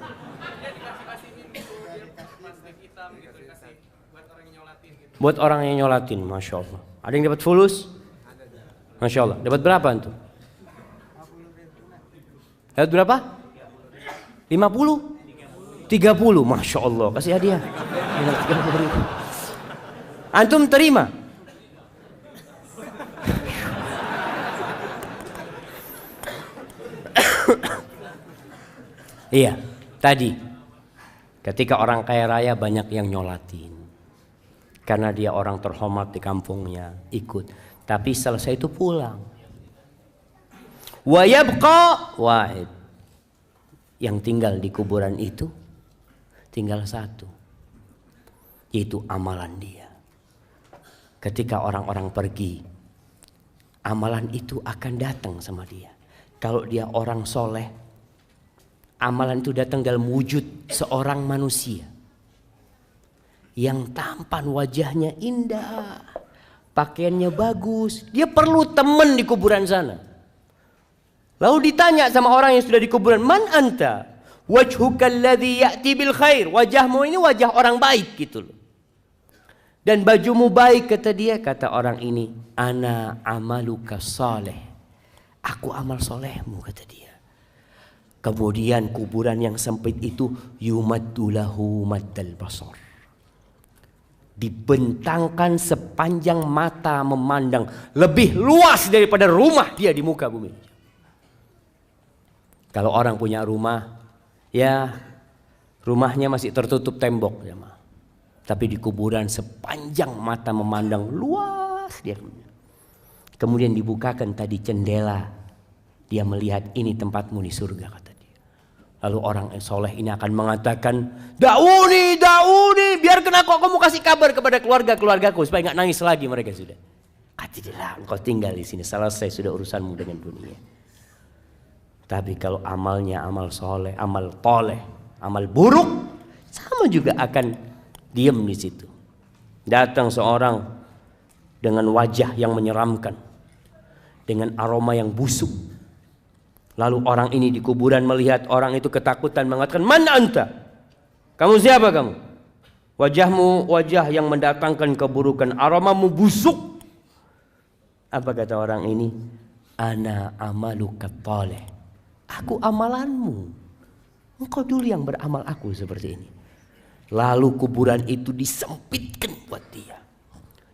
Buat orang yang nyolatin, Masya Allah. Ada yang dapat fulus? Masya Allah. Dapat berapa tuh? Dapat berapa? 50? 30, Masya Allah. Kasih hadiah. 30.000. Antum terima? Iya, tadi ketika orang kaya raya banyak yang nyolatin. Karena dia orang terhormat di kampungnya, ikut. Tapi selesai itu pulang. Wa yabqa wahid. Yang tinggal di kuburan itu tinggal satu, yaitu amalan dia. Ketika orang-orang pergi, amalan itu akan datang sama dia. Kalau dia orang soleh, amalan itu datang dalam wujud seorang manusia yang tampan, wajahnya indah, pakaiannya bagus. Dia perlu teman di kuburan sana. Lalu ditanya sama orang yang sudah di kuburan, man anta? Wajhuka alladhi ya'ti bil khair. Wajahmu ini wajah orang baik gitu loh. Dan bajumu baik, kata dia. Kata orang ini, ana amaluka saleh. Aku amal solehmu, kata dia. Kemudian kuburan yang sempit itu yumaddulahu maddal basar. Dibentangkan sepanjang mata memandang, lebih luas daripada rumah dia di muka bumi. Kalau orang punya rumah, ya rumahnya masih tertutup tembok ya, tapi di kuburan sepanjang mata memandang luas dia. Kemudian dibukakan tadi jendela, dia melihat ini tempatmu di surga, kata dia. Lalu orang soleh ini akan mengatakan, dauni, biarkan aku kasih kabar kepada keluargaku supaya nggak nangis lagi mereka sudah. Katilah, engkau tinggal di sini, selesai sudah urusanmu dengan dunia. Tapi kalau amalnya amal soleh, amal toleh, amal buruk, sama juga akan diam di situ. Datang seorang dengan wajah yang menyeramkan, dengan aroma yang busuk. Lalu orang ini di kuburan melihat orang itu ketakutan, mengatakan, man anta? Kamu siapa kamu? Wajahmu wajah yang mendatangkan keburukan, aromamu busuk. Apa kata orang ini? Ana amaluka taleh. Aku amalanmu. Engkau dulu yang beramal aku seperti ini. Lalu kuburan itu disempitkan buat dia.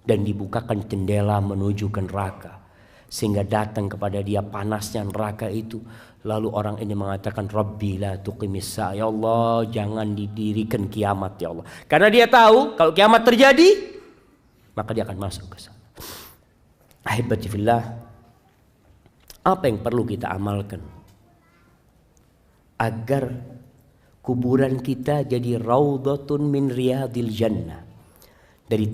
Dan dibukakan jendela menuju ke neraka. sehingga datang kepada dia panasnya neraka itu. Lalu orang ini mengatakan, Rabbi la tuqimis sa'a, ya Allah jangan didirikan kiamat ya Allah. Karena dia tahu kalau kiamat terjadi maka dia akan masuk ke sana. Ahibati fillah, apa yang perlu kita amalkan agar kuburan kita jadi raudhatun min riyadil jannah, dari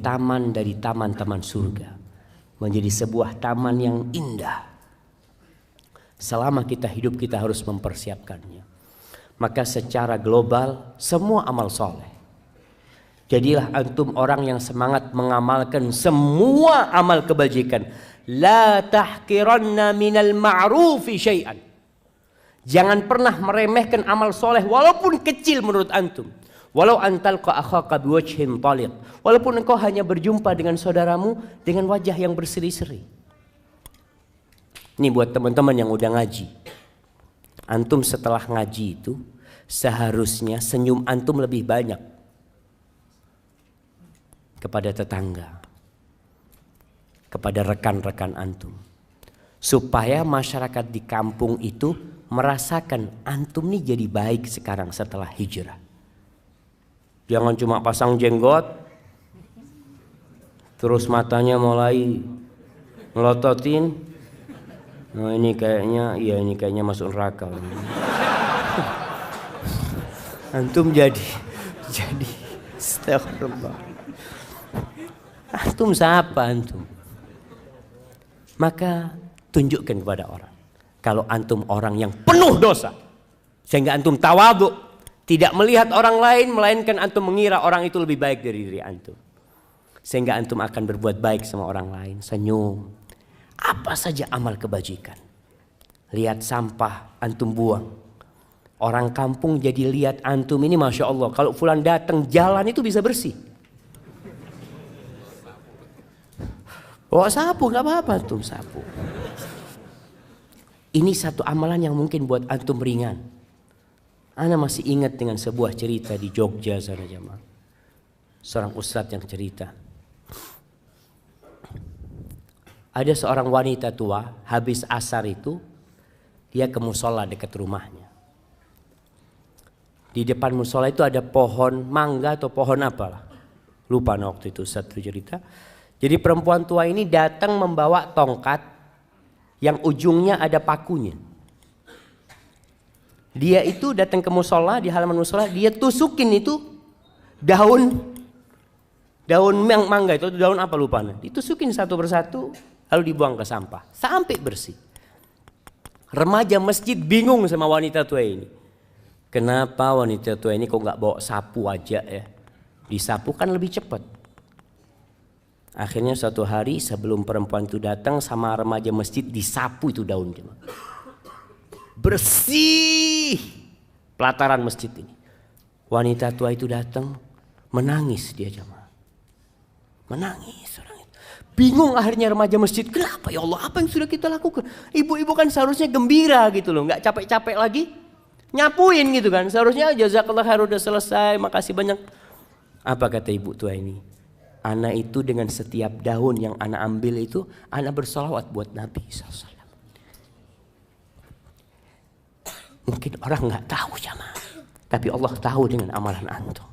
taman-taman surga, menjadi sebuah taman yang indah. Selama kita hidup kita harus mempersiapkannya. Maka secara global semua amal soleh, jadilah antum orang yang semangat mengamalkan semua amal kebajikan. La tahqiranna minal ma'rufi syai'an. Jangan pernah meremehkan amal soleh walaupun kecil menurut antum. Walau antalqa akhaka biwajhin taliq, walaupun engkau hanya berjumpa dengan saudaramu dengan wajah yang berseri-seri. Ini buat teman-teman yang udah ngaji. Antum setelah ngaji itu seharusnya senyum antum lebih banyak kepada tetangga, kepada rekan-rekan antum, supaya masyarakat di kampung itu merasakan antum nih jadi baik sekarang setelah hijrah. Jangan cuma pasang jenggot terus matanya mulai melototin. Nah ini kayaknya masuk neraka. Antum jadi astagfirullah. Antum siapa antum? Maka tunjukkan kepada orang kalau antum orang yang penuh dosa, sehingga antum tawadhu, tidak melihat orang lain melainkan antum mengira orang itu lebih baik dari diri antum, sehingga antum akan berbuat baik sama orang lain. Senyum, apa saja amal kebajikan. Lihat sampah antum buang, orang kampung jadi lihat antum ini masya Allah, kalau fulan datang jalan itu bisa bersih. Bawa sapu nggak apa-apa, antum sapu. Ini satu amalan yang mungkin buat antum ringan. Ana masih ingat dengan sebuah cerita di Jogja sana jemaah. Seorang ustadz yang cerita. Ada seorang wanita tua habis asar itu dia ke musola dekat rumahnya. Di depan musola itu ada pohon mangga atau pohon apalah. Lupa waktu itu satu cerita. Jadi perempuan tua ini datang membawa tongkat yang ujungnya ada pakunya. Dia itu datang ke musola, di halaman musola, dia tusukin itu daun mangga itu, daun apa lupa. Ditusukin satu persatu, lalu dibuang ke sampah sampai bersih. Remaja masjid bingung sama wanita tua ini. Kenapa wanita tua ini kok nggak bawa sapu aja ya? Disapu kan lebih cepat. Akhirnya suatu hari sebelum perempuan itu datang sama remaja masjid disapu itu daun. Bersih pelataran masjid ini. Wanita tua itu datang menangis dia jamaah. Menangis orang itu. Bingung akhirnya remaja masjid, kenapa ya Allah, apa yang sudah kita lakukan? Ibu-ibu kan seharusnya gembira gitu loh, nggak capek-capek lagi nyapuin gitu kan. Seharusnya jazakallah khair udah selesai, makasih banyak. Apa kata ibu tua ini? Ana itu dengan setiap daun yang ana ambil itu, ana bersolawat buat Nabi SAW. Mungkin orang nggak tahu jamaah, tapi Allah tahu dengan amalan antum.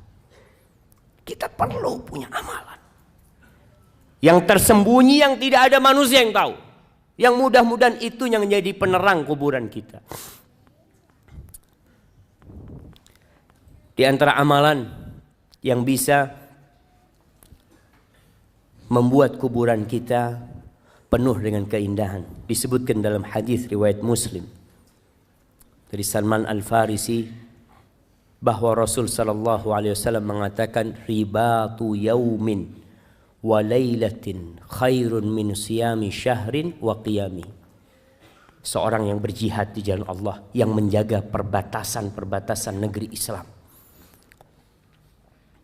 Kita perlu punya amalan yang tersembunyi, yang tidak ada manusia yang tahu, yang mudah-mudahan itu yang menjadi penerang kuburan kita. Di antara amalan yang bisa membuat kuburan kita penuh dengan keindahan, disebutkan dalam hadis riwayat Muslim dari Salman Al-Farisi bahwa Rasul sallallahu alaihi wasallam mengatakan ribatu yaumin wa lailatin khairun min siyami syahrin wa qiyami. Seorang yang berjihad di jalan Allah, yang menjaga perbatasan-perbatasan negeri Islam,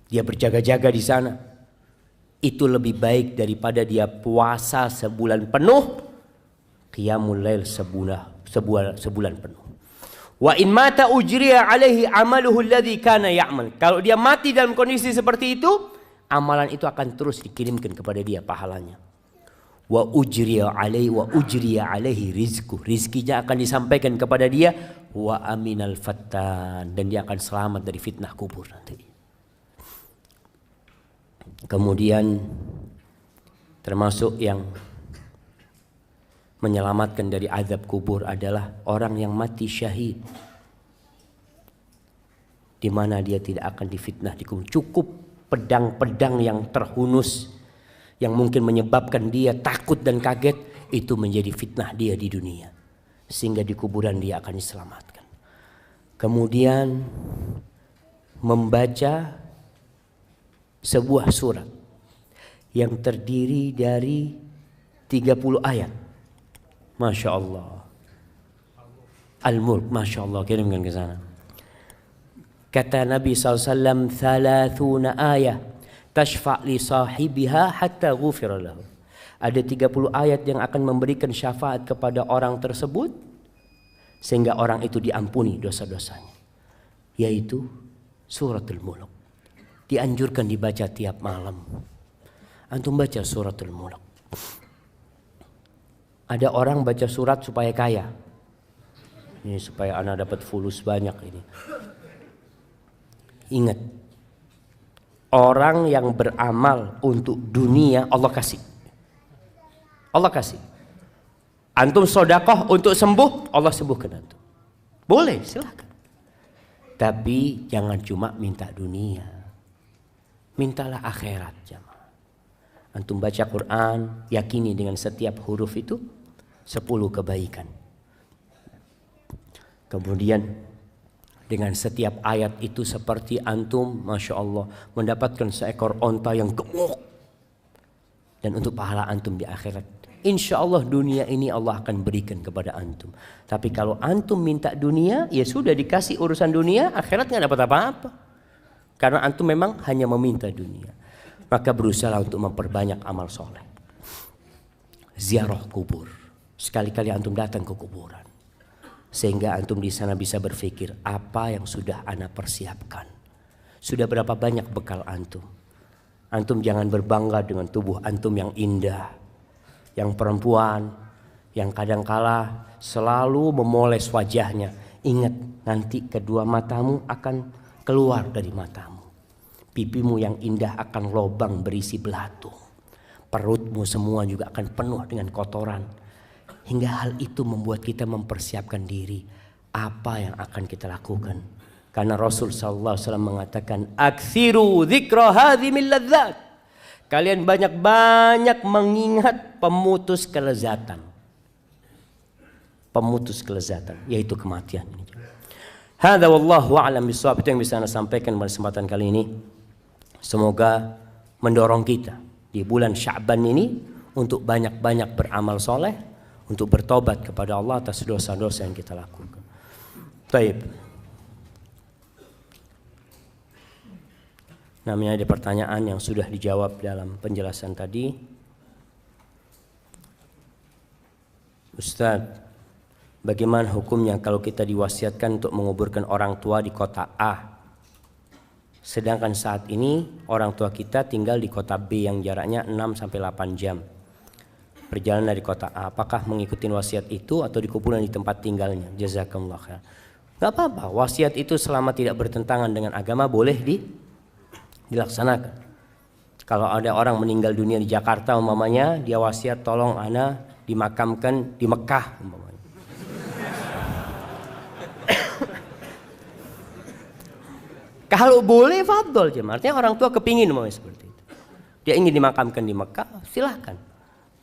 dia berjaga-jaga di sana, itu lebih baik daripada dia puasa sebulan penuh, qiyamul lail sebulan penuh. Wa in mata ujriya alaihi amaluhu alladhi kana ya'mal. Kalau dia mati dalam kondisi seperti itu, amalan itu akan terus dikirimkan kepada dia pahalanya. wa ujriya alaihi rizku, rizkinya akan disampaikan kepada dia, wa aminal fattan, dan dia akan selamat dari fitnah kubur nanti. Kemudian termasuk yang menyelamatkan dari azab kubur adalah orang yang mati syahid, di mana dia tidak akan difitnah di kubur. Cukup pedang-pedang yang terhunus yang mungkin menyebabkan dia takut dan kaget, itu menjadi fitnah dia di dunia, sehingga di kuburan dia akan diselamatkan. Kemudian membaca sebuah surat yang terdiri dari 30 ayat. Masya Allah. Al-Mulk, Masya Allah, kirimkan ke sana. Kata Nabi SAW, 30 ayat tashfa' li sahibiha hatta ghufira lahu. Ada 30 ayat yang akan memberikan syafaat kepada orang tersebut sehingga orang itu diampuni dosa-dosanya, yaitu suratul Mulk. Dianjurkan dibaca tiap malam. Antum baca suratul Mulk. Ada orang baca surat supaya kaya. Ini supaya anak dapat fulus banyak ini. Ingat, orang yang beramal untuk dunia Allah kasih. Allah kasih. Antum sodakoh untuk sembuh, Allah sembuhkan antum. Boleh, silakan. Tapi jangan cuma minta dunia. Mintalah akhirat, jamaah. Antum baca Quran, yakini dengan setiap huruf itu 10 kebaikan. Kemudian dengan setiap ayat itu seperti antum, Masya Allah, mendapatkan seekor onta yang gemuk. Dan untuk pahala antum di akhirat, insya Allah dunia ini Allah akan berikan kepada antum. Tapi kalau antum minta dunia, ya sudah dikasih urusan dunia, akhirat nggak dapat apa-apa. Karena antum memang hanya meminta dunia. Maka berusaha untuk memperbanyak amal soleh. Ziarah kubur. Sekali-kali antum datang ke kuburan. Sehingga antum di sana bisa berpikir, apa yang sudah ana persiapkan? Sudah berapa banyak bekal antum? Antum jangan berbangga dengan tubuh antum yang indah. Yang perempuan, yang kadangkala selalu memoles wajahnya. Ingat, nanti kedua matamu akan keluar dari matamu. Pipimu yang indah akan lobang berisi belatung. Perutmu semua juga akan penuh dengan kotoran. Hingga hal itu membuat kita mempersiapkan diri. Apa yang akan kita lakukan? Karena Rasul SAW mengatakan, Aksiru dzikra hadhimil ladzat. Kalian banyak-banyak mengingat pemutus kelezatan. Pemutus kelezatan, yaitu kematian. Hadza wallahu a'lam bishawab. Itu yang bisa saya sampaikan pada kesempatan kali ini. Semoga mendorong kita di bulan Sya'ban ini untuk banyak-banyak beramal soleh, untuk bertobat kepada Allah atas dosa-dosa yang kita lakukan. Baik. Namanya ada pertanyaan yang sudah dijawab dalam penjelasan tadi. Ustaz, bagaimana hukumnya kalau kita diwasiatkan untuk menguburkan orang tua di kota A, sedangkan saat ini orang tua kita tinggal di kota B yang jaraknya 6-8 jam perjalanan dari kota A? Apakah mengikuti wasiat itu atau dikuburkan di tempat tinggalnya? Jazakumullah khair. Gak apa-apa, wasiat itu selama tidak bertentangan dengan agama boleh dilaksanakan. Kalau ada orang meninggal dunia di Jakarta umpamanya, dia wasiat tolong ana dimakamkan di Mekah umpamanya. Kalau boleh fadol jemaah. Artinya orang tua kepingin umpamanya seperti itu. Dia ingin dimakamkan di Mekah, silahkan.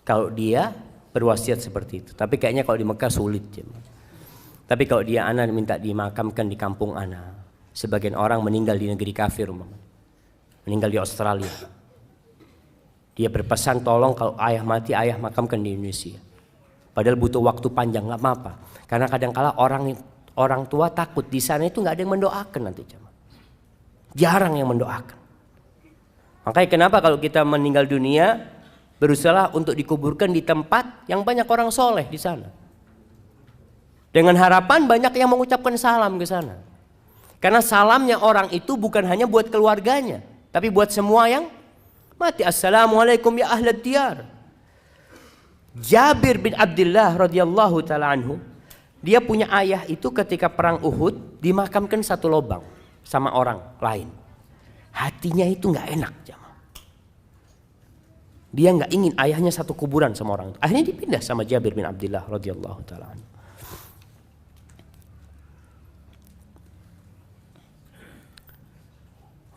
Kalau dia berwasiat seperti itu. Tapi kayaknya kalau di Mekah sulit jemaah. Tapi kalau dia ana minta dimakamkan di kampung ana. Sebagian orang meninggal di negeri kafir umpamanya. Meninggal di Australia. Dia berpesan tolong kalau ayah mati, ayah makamkan di Indonesia. Padahal butuh waktu panjang, nggak apa-apa. Karena kadang-kala orang tua takut di sana itu nggak ada yang mendoakan nanti jemaah. Jarang yang mendoakan. Makanya kenapa kalau kita meninggal dunia berusaha untuk dikuburkan di tempat yang banyak orang soleh di sana. Dengan harapan banyak yang mengucapkan salam ke sana. Karena salamnya orang itu bukan hanya buat keluarganya, tapi buat semua yang mati. Assalamualaikum ya ahlad diyar. Jabir bin Abdullah radhiyallahu taala anhu, dia punya ayah itu ketika perang Uhud dimakamkan satu lubang sama orang lain. Hatinya itu nggak enak, jamaah. Dia nggak ingin ayahnya satu kuburan sama orang itu. Akhirnya dipindah sama Jabir bin Abdullah radhiyallahu taala anhu.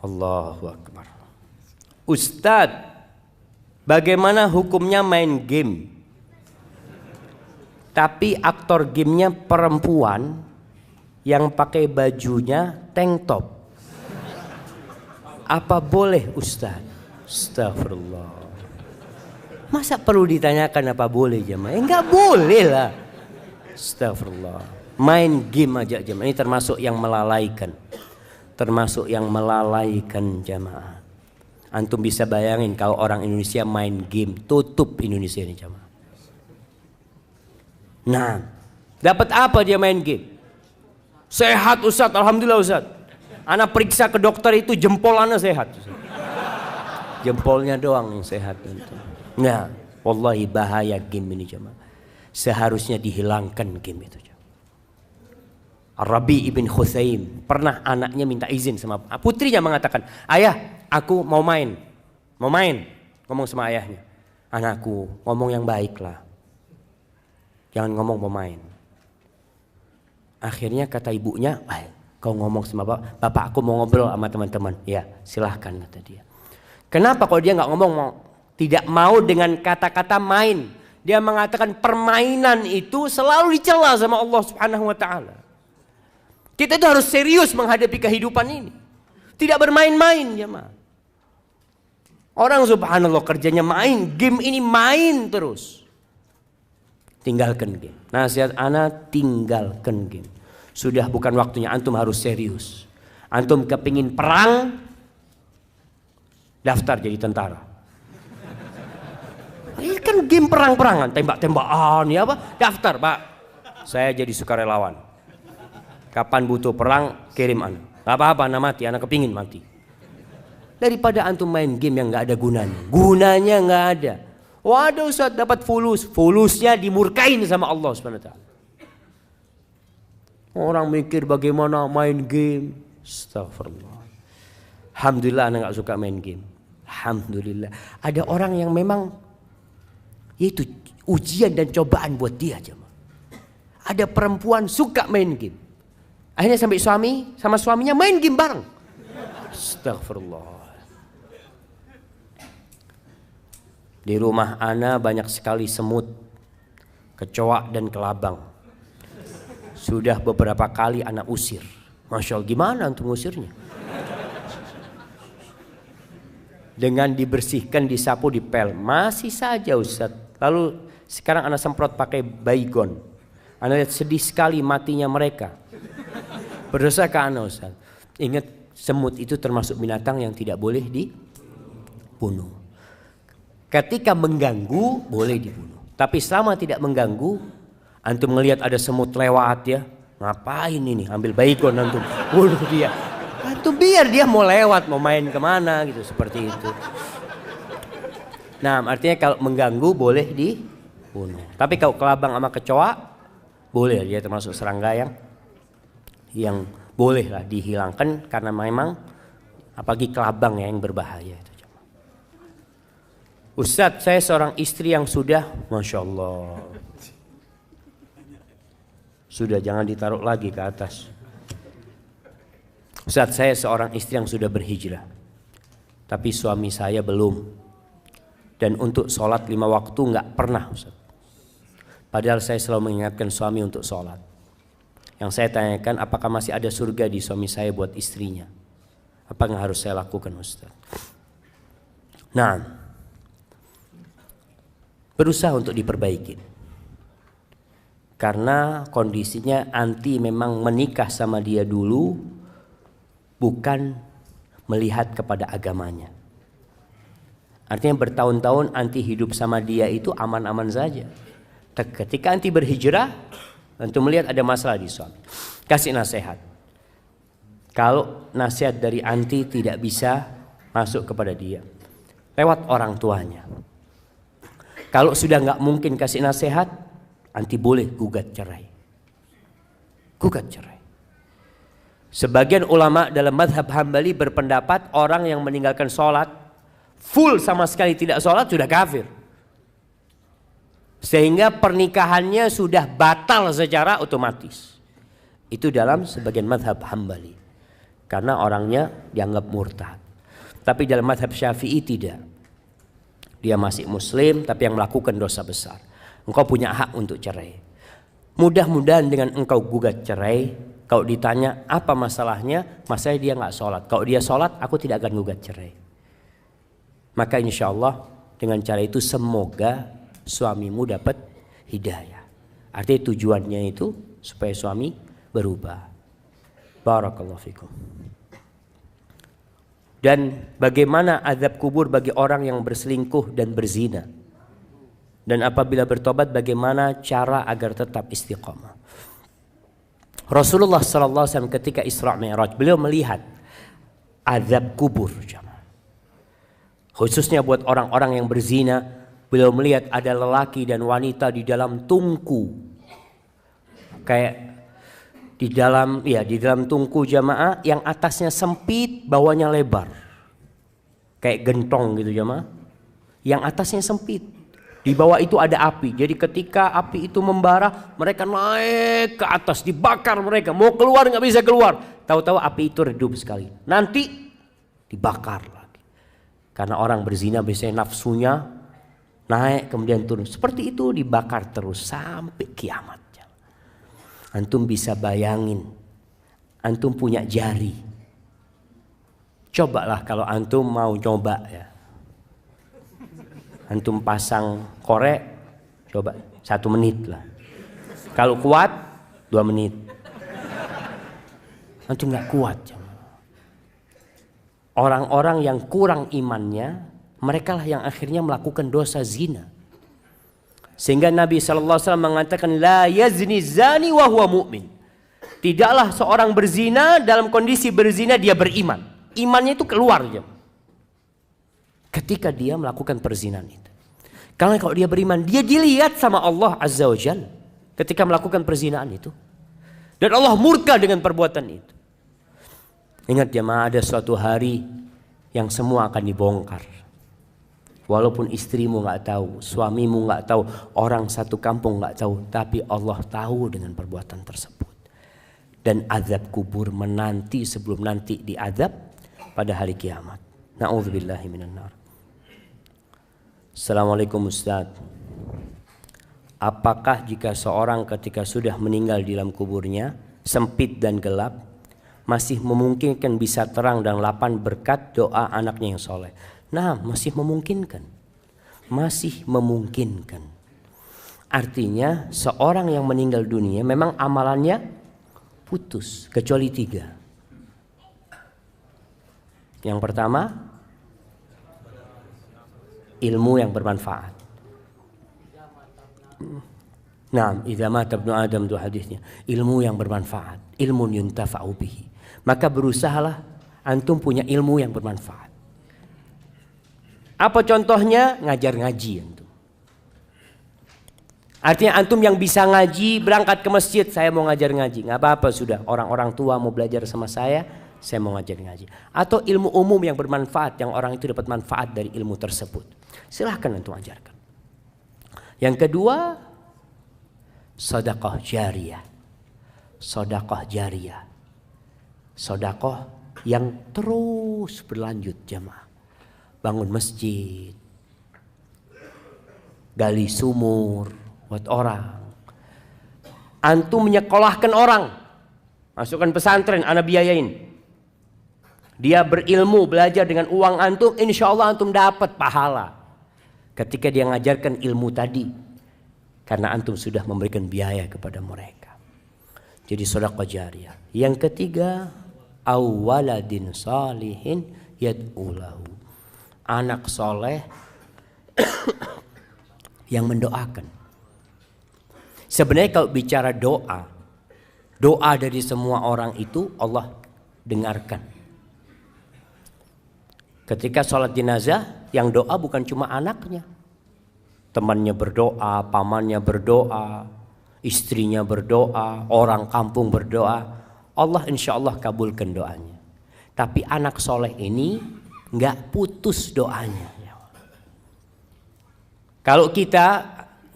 Allahu akbar. Ustadz, bagaimana hukumnya main game? Tapi aktor gamenya perempuan yang pakai bajunya tank top. Apa boleh Ustadz? Astagfirullah. Masa perlu ditanyakan apa boleh jemaah? Enggak boleh lah. Astagfirullah. Main game aja jemaah. Ini termasuk yang melalaikan. Termasuk yang melalaikan jamaah. Antum bisa bayangin kalau orang Indonesia main game, tutup Indonesia ini jamaah. Nah, dapat apa dia main game? Sehat Ustaz, alhamdulillah Ustaz. Anak periksa ke dokter itu jempol anak sehat. Jempolnya doang yang sehat. Nah, wallahi bahaya game ini jamaah. Seharusnya dihilangkan game itu. Rabi ibn Khusaim pernah anaknya minta izin sama putrinya, mengatakan, ayah aku mau main, ngomong sama ayahnya, anakku ngomong yang baik lah, jangan ngomong mau main. Akhirnya kata ibunya, kau ngomong sama bapak aku mau ngobrol sama teman-teman. Ya silahkan kata dia. Kenapa kalau dia nggak ngomong, tidak mau dengan kata-kata main, dia mengatakan permainan itu selalu dicela sama Allah Subhanahu wa taala. Kita itu harus serius menghadapi kehidupan ini. Tidak bermain-main jemaah. Orang subhanallah kerjanya main, game ini main terus. Tinggalkan game. Nasihat anak, tinggalkan game. Sudah bukan waktunya, antum harus serius. Antum kepingin perang, daftar jadi tentara. Ini kan game perang-perangan, tembak-tembakan ya apa? Daftar Pak, saya jadi sukarelawan. Kapan butuh perang kirim anak. Gak apa-apa anak mati, anak kepingin mati. Daripada antum main game yang gak ada gunanya. Gunanya gak ada. Waduh Ustaz dapat fulus. Fulusnya dimurkain sama Allah SWT. Orang mikir bagaimana main game. Astagfirullah. Alhamdulillah anak gak suka main game. Alhamdulillah. Ada orang yang memang itu ujian dan cobaan buat dia. Ada perempuan suka main game. Akhirnya sampai suami sama suaminya main game bareng. Astagfirullah. Di rumah ana banyak sekali semut, kecoa dan kelabang. Sudah beberapa kali ana usir. Masya Allah, gimana untuk ngusirnya? Dengan dibersihkan, disapu, dipel. Masih saja Ustaz. Lalu sekarang ana semprot pakai baygon. Ana lihat sedih sekali matinya mereka. Berdosa ke anak Ustaz. Ingat semut itu termasuk binatang yang tidak boleh dibunuh. Ketika mengganggu boleh dibunuh. Tapi selama tidak mengganggu, antum melihat ada semut lewat ya, ngapain ini? Ambil baygon antum, bunuh dia. Antum biar dia mau lewat, mau main kemana gitu, seperti itu. Nah artinya kalau mengganggu boleh dibunuh. Tapi kalau kelabang sama kecoa, boleh, dia termasuk serangga yang bolehlah dihilangkan karena memang apalagi kelabang yang berbahaya itu. Ustadz, saya seorang istri yang sudah, masya Allah, sudah jangan ditaruh lagi ke atas. Ustadz, saya seorang istri yang sudah berhijrah, tapi suami saya belum. Dan untuk sholat 5 waktu nggak pernah Ustadz. Padahal saya selalu mengingatkan suami untuk sholat. Yang saya tanyakan, apakah masih ada surga di suami saya buat istrinya? Apa yang harus saya lakukan Ustaz? Nah, berusaha untuk diperbaiki. Karena kondisinya anti memang menikah sama dia dulu, bukan melihat kepada agamanya. Artinya bertahun-tahun anti hidup sama dia itu aman-aman saja. Ketika anti berhijrah, antum melihat ada masalah di suami, kasih nasihat. Kalau nasihat dari anti tidak bisa masuk kepada dia, lewat orang tuanya. Kalau sudah nggak mungkin kasih nasihat, anti boleh gugat cerai. Gugat cerai. Sebagian ulama dalam mazhab Hambali berpendapat orang yang meninggalkan sholat, full sama sekali tidak sholat, sudah kafir. Sehingga pernikahannya sudah batal secara otomatis. Itu dalam sebagian mazhab Hambali. Karena orangnya dianggap murtad. Tapi dalam mazhab Syafi'i tidak. Dia masih muslim tapi yang melakukan dosa besar. Engkau punya hak untuk cerai. Mudah-mudahan dengan engkau gugat cerai, kalau ditanya apa masalahnya, masalahnya dia nggak sholat. Kalau dia sholat, aku tidak akan gugat cerai. Maka insya Allah dengan cara itu semoga suamimu dapat hidayah. Artinya tujuannya itu supaya suami berubah. Barakallahu fikum. Dan bagaimana azab kubur bagi orang yang berselingkuh dan berzina. Dan apabila bertobat bagaimana cara agar tetap istiqamah. Rasulullah SAW ketika Isra Mi'raj beliau melihat azab kubur. Khususnya buat orang-orang yang berzina. Beliau melihat ada lelaki dan wanita di dalam tungku. Kayak di dalam tungku jamaah yang atasnya sempit, bawahnya lebar. Kayak gentong gitu jamaah. Yang atasnya sempit. Di bawah itu ada api. Jadi ketika api itu membara, mereka naik ke atas, dibakar mereka. Mau keluar nggak bisa keluar. Tahu-tahu api itu redup sekali. Nanti dibakar lagi. Karena orang berzina biasanya nafsunya naik kemudian turun. Seperti itu dibakar terus sampai kiamat. Antum bisa bayangin. Antum punya jari. Cobalah kalau antum mau coba ya. Antum pasang korek. Coba 1 menit lah. Kalau kuat 2 menit. Antum gak kuat. Orang-orang yang kurang imannya, mereka lah yang akhirnya melakukan dosa zina. Sehingga Nabi SAW mengatakan la yazni zani wa huwa mu'min. Tidaklah seorang berzina dalam kondisi berzina dia beriman. Imannya itu keluar aja. Ketika dia melakukan perzinahan itu. Karena kalau dia beriman, dia dilihat sama Allah Azza wa Jalla ketika melakukan perzinahan itu. Dan Allah murka dengan perbuatan itu. Ingat jemaah, ada suatu hari yang semua akan dibongkar. Walaupun istrimu nggak tahu, suamimu nggak tahu, orang satu kampung nggak tahu, tapi Allah tahu dengan perbuatan tersebut. Dan azab kubur menanti sebelum nanti diazab pada hari kiamat. Na'udzubillahi minan nar. Assalamualaikum Ustaz. Apakah jika seorang ketika sudah meninggal di dalam kuburnya sempit dan gelap, masih memungkinkan bisa terang dan lapang berkat doa anaknya yang soleh? Nah, masih memungkinkan. Masih memungkinkan. Artinya seorang yang meninggal dunia memang amalannya putus. Kecuali 3. Yang pertama, ilmu yang bermanfaat. Nah, idza mata ibnu Adam itu hadisnya. Ilmu yang bermanfaat. Ilmun yuntafa'u bihi. Maka berusahalah antum punya ilmu yang bermanfaat. Apa contohnya? Ngajar ngaji antum. Artinya antum yang bisa ngaji berangkat ke masjid, saya mau ngajar ngaji. Nggak apa-apa sudah, orang-orang tua mau belajar sama saya mau ngajar ngaji. Atau ilmu umum yang bermanfaat, yang orang itu dapat manfaat dari ilmu tersebut. Silahkan antum ajarkan. Yang kedua, sedekah jariyah. Sedekah jariyah. Sedekah yang terus berlanjut jemaah. Bangun masjid, gali sumur buat orang. Antum menyekolahkan orang, masukkan pesantren, anak biayain. Dia berilmu, belajar dengan uang antum, insya Allah antum dapat pahala. Ketika dia ngajarkan ilmu tadi, karena antum sudah memberikan biaya kepada mereka. Jadi sedekah jariyah. Yang ketiga, awaladin salihin yad'ulahu. Anak soleh yang mendoakan. Sebenarnya kalau bicara doa, doa dari semua orang itu Allah dengarkan. Ketika sholat jenazah, yang doa bukan cuma anaknya, Temannya berdoa, pamannya berdoa, istrinya berdoa, orang kampung berdoa, Allah insya Allah kabulkan doanya. Tapi anak soleh ini nggak putus doanya. Kalau kita,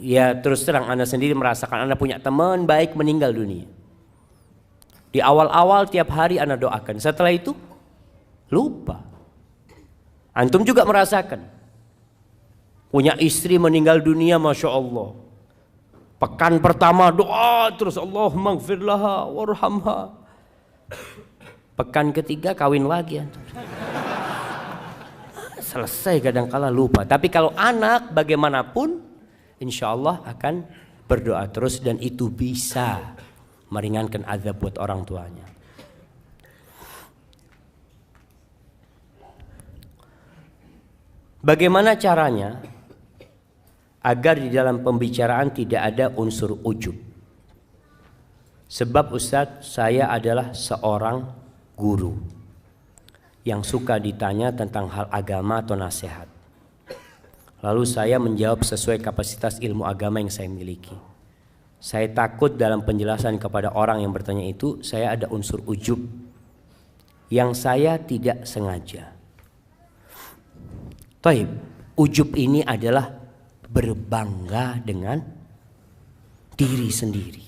ya terus terang Anda sendiri merasakan Anda punya teman baik meninggal dunia. Di awal-awal tiap hari Anda doakan, setelah itu lupa. Antum juga merasakan. Punya istri meninggal dunia, Masya Allah. Pekan pertama doa terus, Allahumma gfir laha warhamha. Pekan ketiga kawin lagi. Selesai, kadangkala lupa. Tapi kalau anak bagaimanapun insya Allah akan berdoa terus, dan itu bisa meringankan azab buat orang tuanya. Bagaimana caranya agar di dalam pembicaraan tidak ada unsur ujub? Sebab Ustadz, saya adalah seorang guru yang suka ditanya tentang hal agama atau nasihat. Lalu saya menjawab sesuai kapasitas ilmu agama yang saya miliki. Saya takut dalam penjelasan kepada orang yang bertanya itu saya ada unsur ujub yang saya tidak sengaja. Taib, ujub ini adalah berbangga dengan diri sendiri.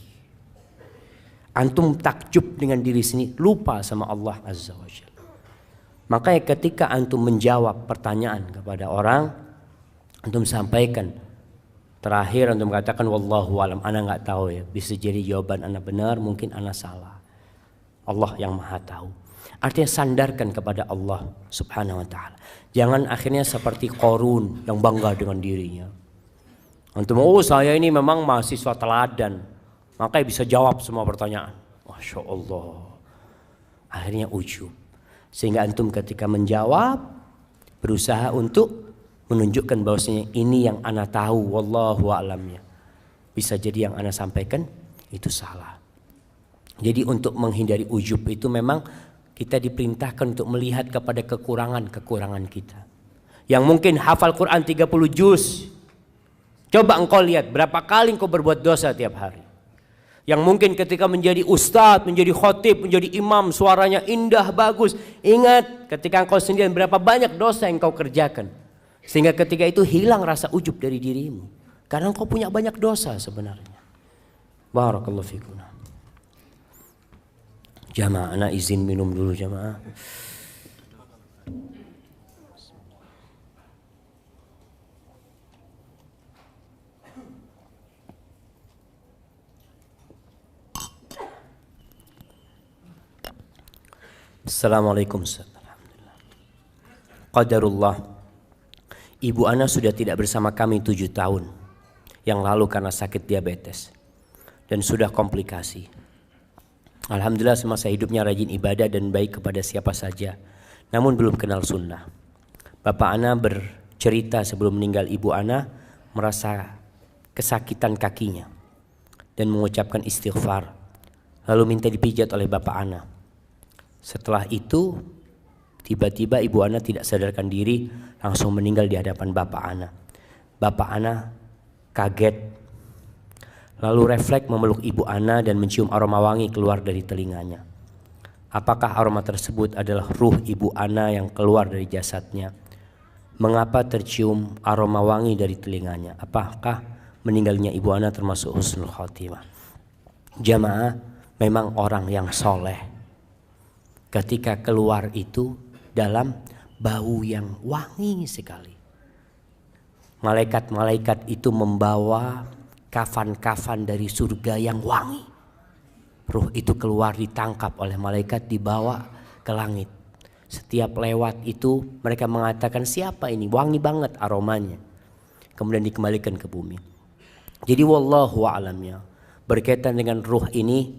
Antum takjub dengan diri sendiri, lupa sama Allah Azza wa Jalla. Makanya ketika antum menjawab pertanyaan kepada orang, antum sampaikan, terakhir antum katakan wallahu alam, ana nggak tahu ya, bisa jadi jawaban ana benar, mungkin ana salah. Allah yang maha tahu. Artinya sandarkan kepada Allah subhanahu wa ta'ala. Jangan akhirnya seperti Qarun yang bangga dengan dirinya. Antum, oh saya ini memang mahasiswa teladan, makanya bisa jawab semua pertanyaan. Masya Allah. Akhirnya ujub. Sehingga antum ketika menjawab berusaha untuk menunjukkan bahwasanya ini yang ana tahu, wallahu a'lamnya. Bisa jadi yang ana sampaikan itu salah. Jadi untuk menghindari ujub itu memang kita diperintahkan untuk melihat kepada kekurangan-kekurangan kita. Yang mungkin hafal Quran 30 juz, coba engkau lihat berapa kali engkau berbuat dosa tiap hari. Yang mungkin ketika menjadi ustadz, menjadi khotib, menjadi imam, suaranya indah, bagus. Ingat ketika engkau sendirian berapa banyak dosa yang engkau kerjakan. Sehingga ketika itu hilang rasa ujub dari dirimu. Karena engkau punya banyak dosa sebenarnya. Barakallahu fikum. Jamaah, anak izin minum dulu jamaah. Assalamualaikum. Alhamdulillah. Qadarullah. Ibu ana sudah tidak bersama kami 7 tahun yang lalu karena sakit diabetes dan sudah komplikasi. Alhamdulillah semasa hidupnya rajin ibadah dan baik kepada siapa saja, namun belum kenal sunnah. Bapak ana bercerita sebelum meninggal ibu ana merasa kesakitan kakinya dan mengucapkan istighfar, lalu minta dipijat oleh bapak ana. Setelah itu tiba-tiba ibu ana tidak sadarkan diri, langsung meninggal di hadapan bapak ana. Bapak ana kaget, lalu refleks memeluk ibu ana dan mencium aroma wangi keluar dari telinganya. Apakah aroma tersebut adalah ruh ibu ana yang keluar dari jasadnya? Mengapa tercium aroma wangi dari telinganya? Apakah meninggalnya ibu ana termasuk husnul khotimah? Jamaah, memang orang yang soleh ketika keluar itu dalam bau yang wangi sekali. Malaikat-malaikat itu membawa kafan-kafan dari surga yang wangi. Ruh itu keluar ditangkap oleh malaikat, dibawa ke langit. Setiap lewat itu mereka mengatakan siapa ini, wangi banget aromanya. Kemudian dikembalikan ke bumi. Jadi wallahu a'lamnya, berkaitan dengan ruh ini,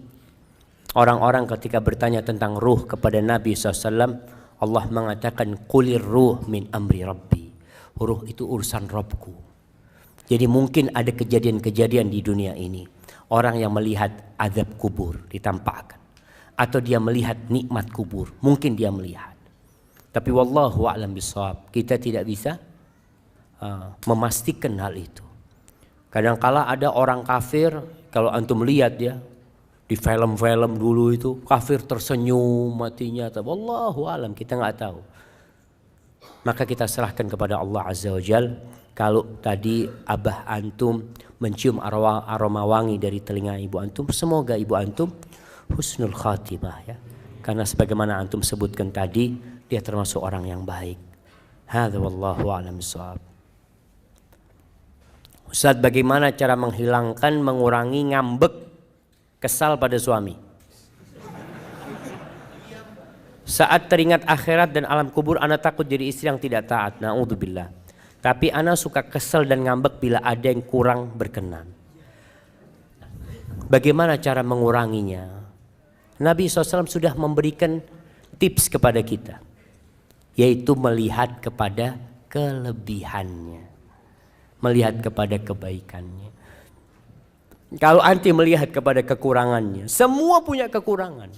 orang-orang ketika bertanya tentang ruh kepada Nabi SAW, Allah mengatakan qulir ruh min amri rabbi. Ruh itu urusan Rabbku. Jadi mungkin ada kejadian-kejadian di dunia ini, orang yang melihat azab kubur ditampakkan, atau dia melihat nikmat kubur, mungkin dia melihat. Tapi wallahu a'lam bishawab, kita tidak bisa memastikan hal itu. Kadangkala ada orang kafir, kalau antum lihat ya di film-film dulu itu kafir tersenyum matinya, tapi wallahu alam kita nggak tahu. Maka kita serahkan kepada Allah Azza wa Jal. Kalau tadi abah antum mencium aroma wangi dari telinga ibu antum, semoga ibu antum husnul khatimah ya. Karena sebagaimana antum sebutkan tadi, dia termasuk orang yang baik. Hadza wallahu a'lam bishawab. Ustaz, bagaimana cara menghilangkan, mengurangi ngambek, kesal pada suami? Saat teringat akhirat dan alam kubur, ana takut jadi istri yang tidak taat. Na'udzubillah. Tapi ana suka kesal dan ngambek bila ada yang kurang berkenan. Bagaimana cara menguranginya? Nabi SAW sudah memberikan tips kepada kita, yaitu melihat kepada kelebihannya, melihat kepada kebaikannya. Kalau anti melihat kepada kekurangannya, semua punya kekurangan.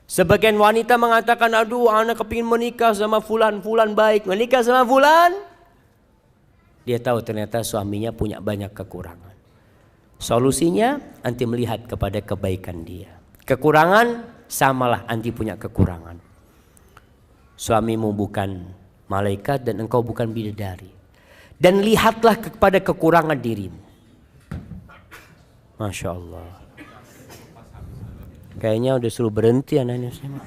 Sebagian wanita mengatakan, aduh anak kepingin menikah sama fulan baik, menikah sama fulan. Dia tahu ternyata suaminya punya banyak kekurangan. Solusinya anti melihat kepada kebaikan dia. Kekurangan samalah anti punya kekurangan. Suamimu bukan malaikat dan engkau bukan bidadari. Dan lihatlah kepada kekurangan dirimu. Masya Allah. Kayaknya udah suruh berhenti anaknya semua.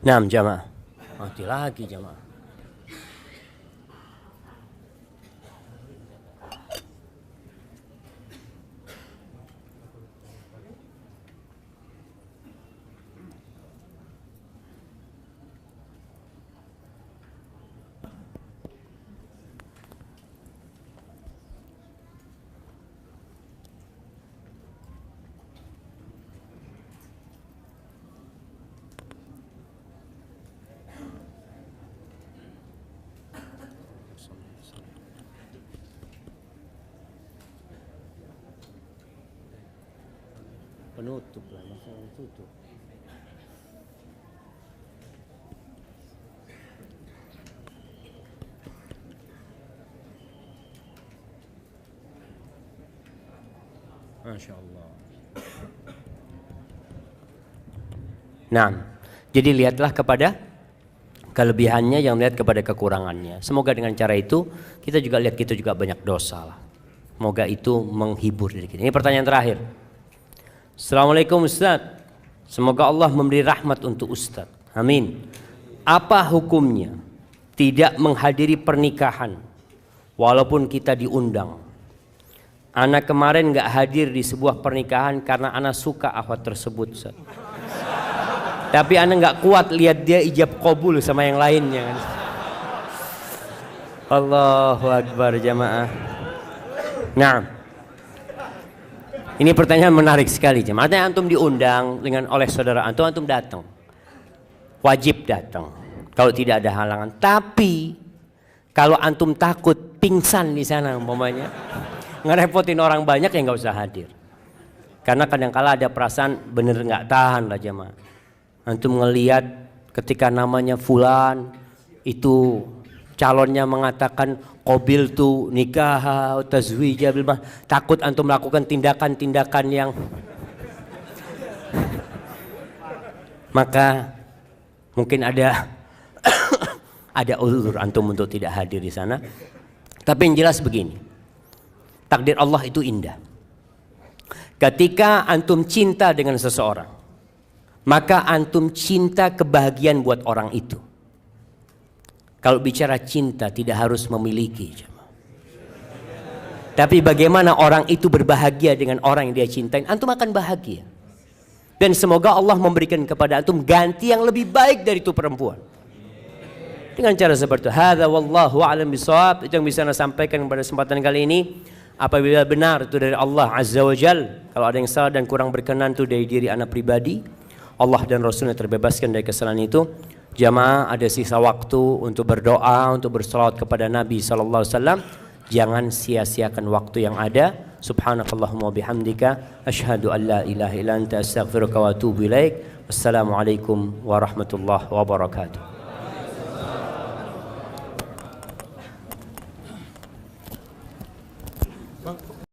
Nah, jamaah. Mati lagi jamaah. Penutup lah, masalah tutup. Masya Allah. Nah, jadi lihatlah kepada kelebihannya, yang lihat kepada kekurangannya. Semoga dengan cara itu kita juga lihat kita juga banyak dosa lah. Semoga itu menghibur diri kita. Ini pertanyaan terakhir. Assalamualaikum Ustaz. Semoga Allah memberi rahmat untuk Ustaz. Amin. Apa hukumnya tidak menghadiri pernikahan walaupun kita diundang? Anak kemarin gak hadir di sebuah pernikahan karena anak suka akhwat tersebut, Ustaz. Tapi anak gak kuat lihat dia ijab qabul sama yang lainnya. Allahu Akbar jamaah. Nah, ini pertanyaan menarik sekali jemaah. Artinya antum diundang dengan oleh saudara antum, antum datang. Wajib datang. Kalau tidak ada halangan. Tapi kalau antum takut pingsan di sana umpamanya, ngerepotin orang banyak ya nggak usah hadir. Karena kadang-kala ada perasaan bener nggak tahan lah jemaah. Antum ngelihat ketika namanya fulan itu calonnya mengatakan qabil tu nikah tazwija bil mah, takut antum melakukan tindakan-tindakan yang maka mungkin ada ada uzur antum untuk tidak hadir di sana. Tapi yang jelas begini, takdir Allah itu indah. Ketika antum cinta dengan seseorang, maka antum cinta kebahagiaan buat orang itu. Kalau bicara cinta tidak harus memiliki. Tapi bagaimana orang itu berbahagia dengan orang yang dia cintai, antum akan bahagia. Dan semoga Allah memberikan kepada antum ganti yang lebih baik dari itu perempuan. Dengan cara seperti itu. Hadza wallahu a'lam bishawab. Itu yang bisa saya sampaikan pada kesempatan kali ini. Apabila benar itu dari Allah Azza wa Jal, kalau ada yang salah dan kurang berkenan itu dari diri anak pribadi, Allah dan Rasulnya terbebaskan dari kesalahan itu. Jamaah ada sisa waktu untuk berdoa, untuk berselawat kepada Nabi sallallahu alaihi wasallam. Jangan sia-siakan waktu yang ada. Subhanakallahumma bihamdika asyhadu an la ilaha illa anta astaghfiruka wa atubu ilaik. Wassalamualaikum warahmatullahi wabarakatuh.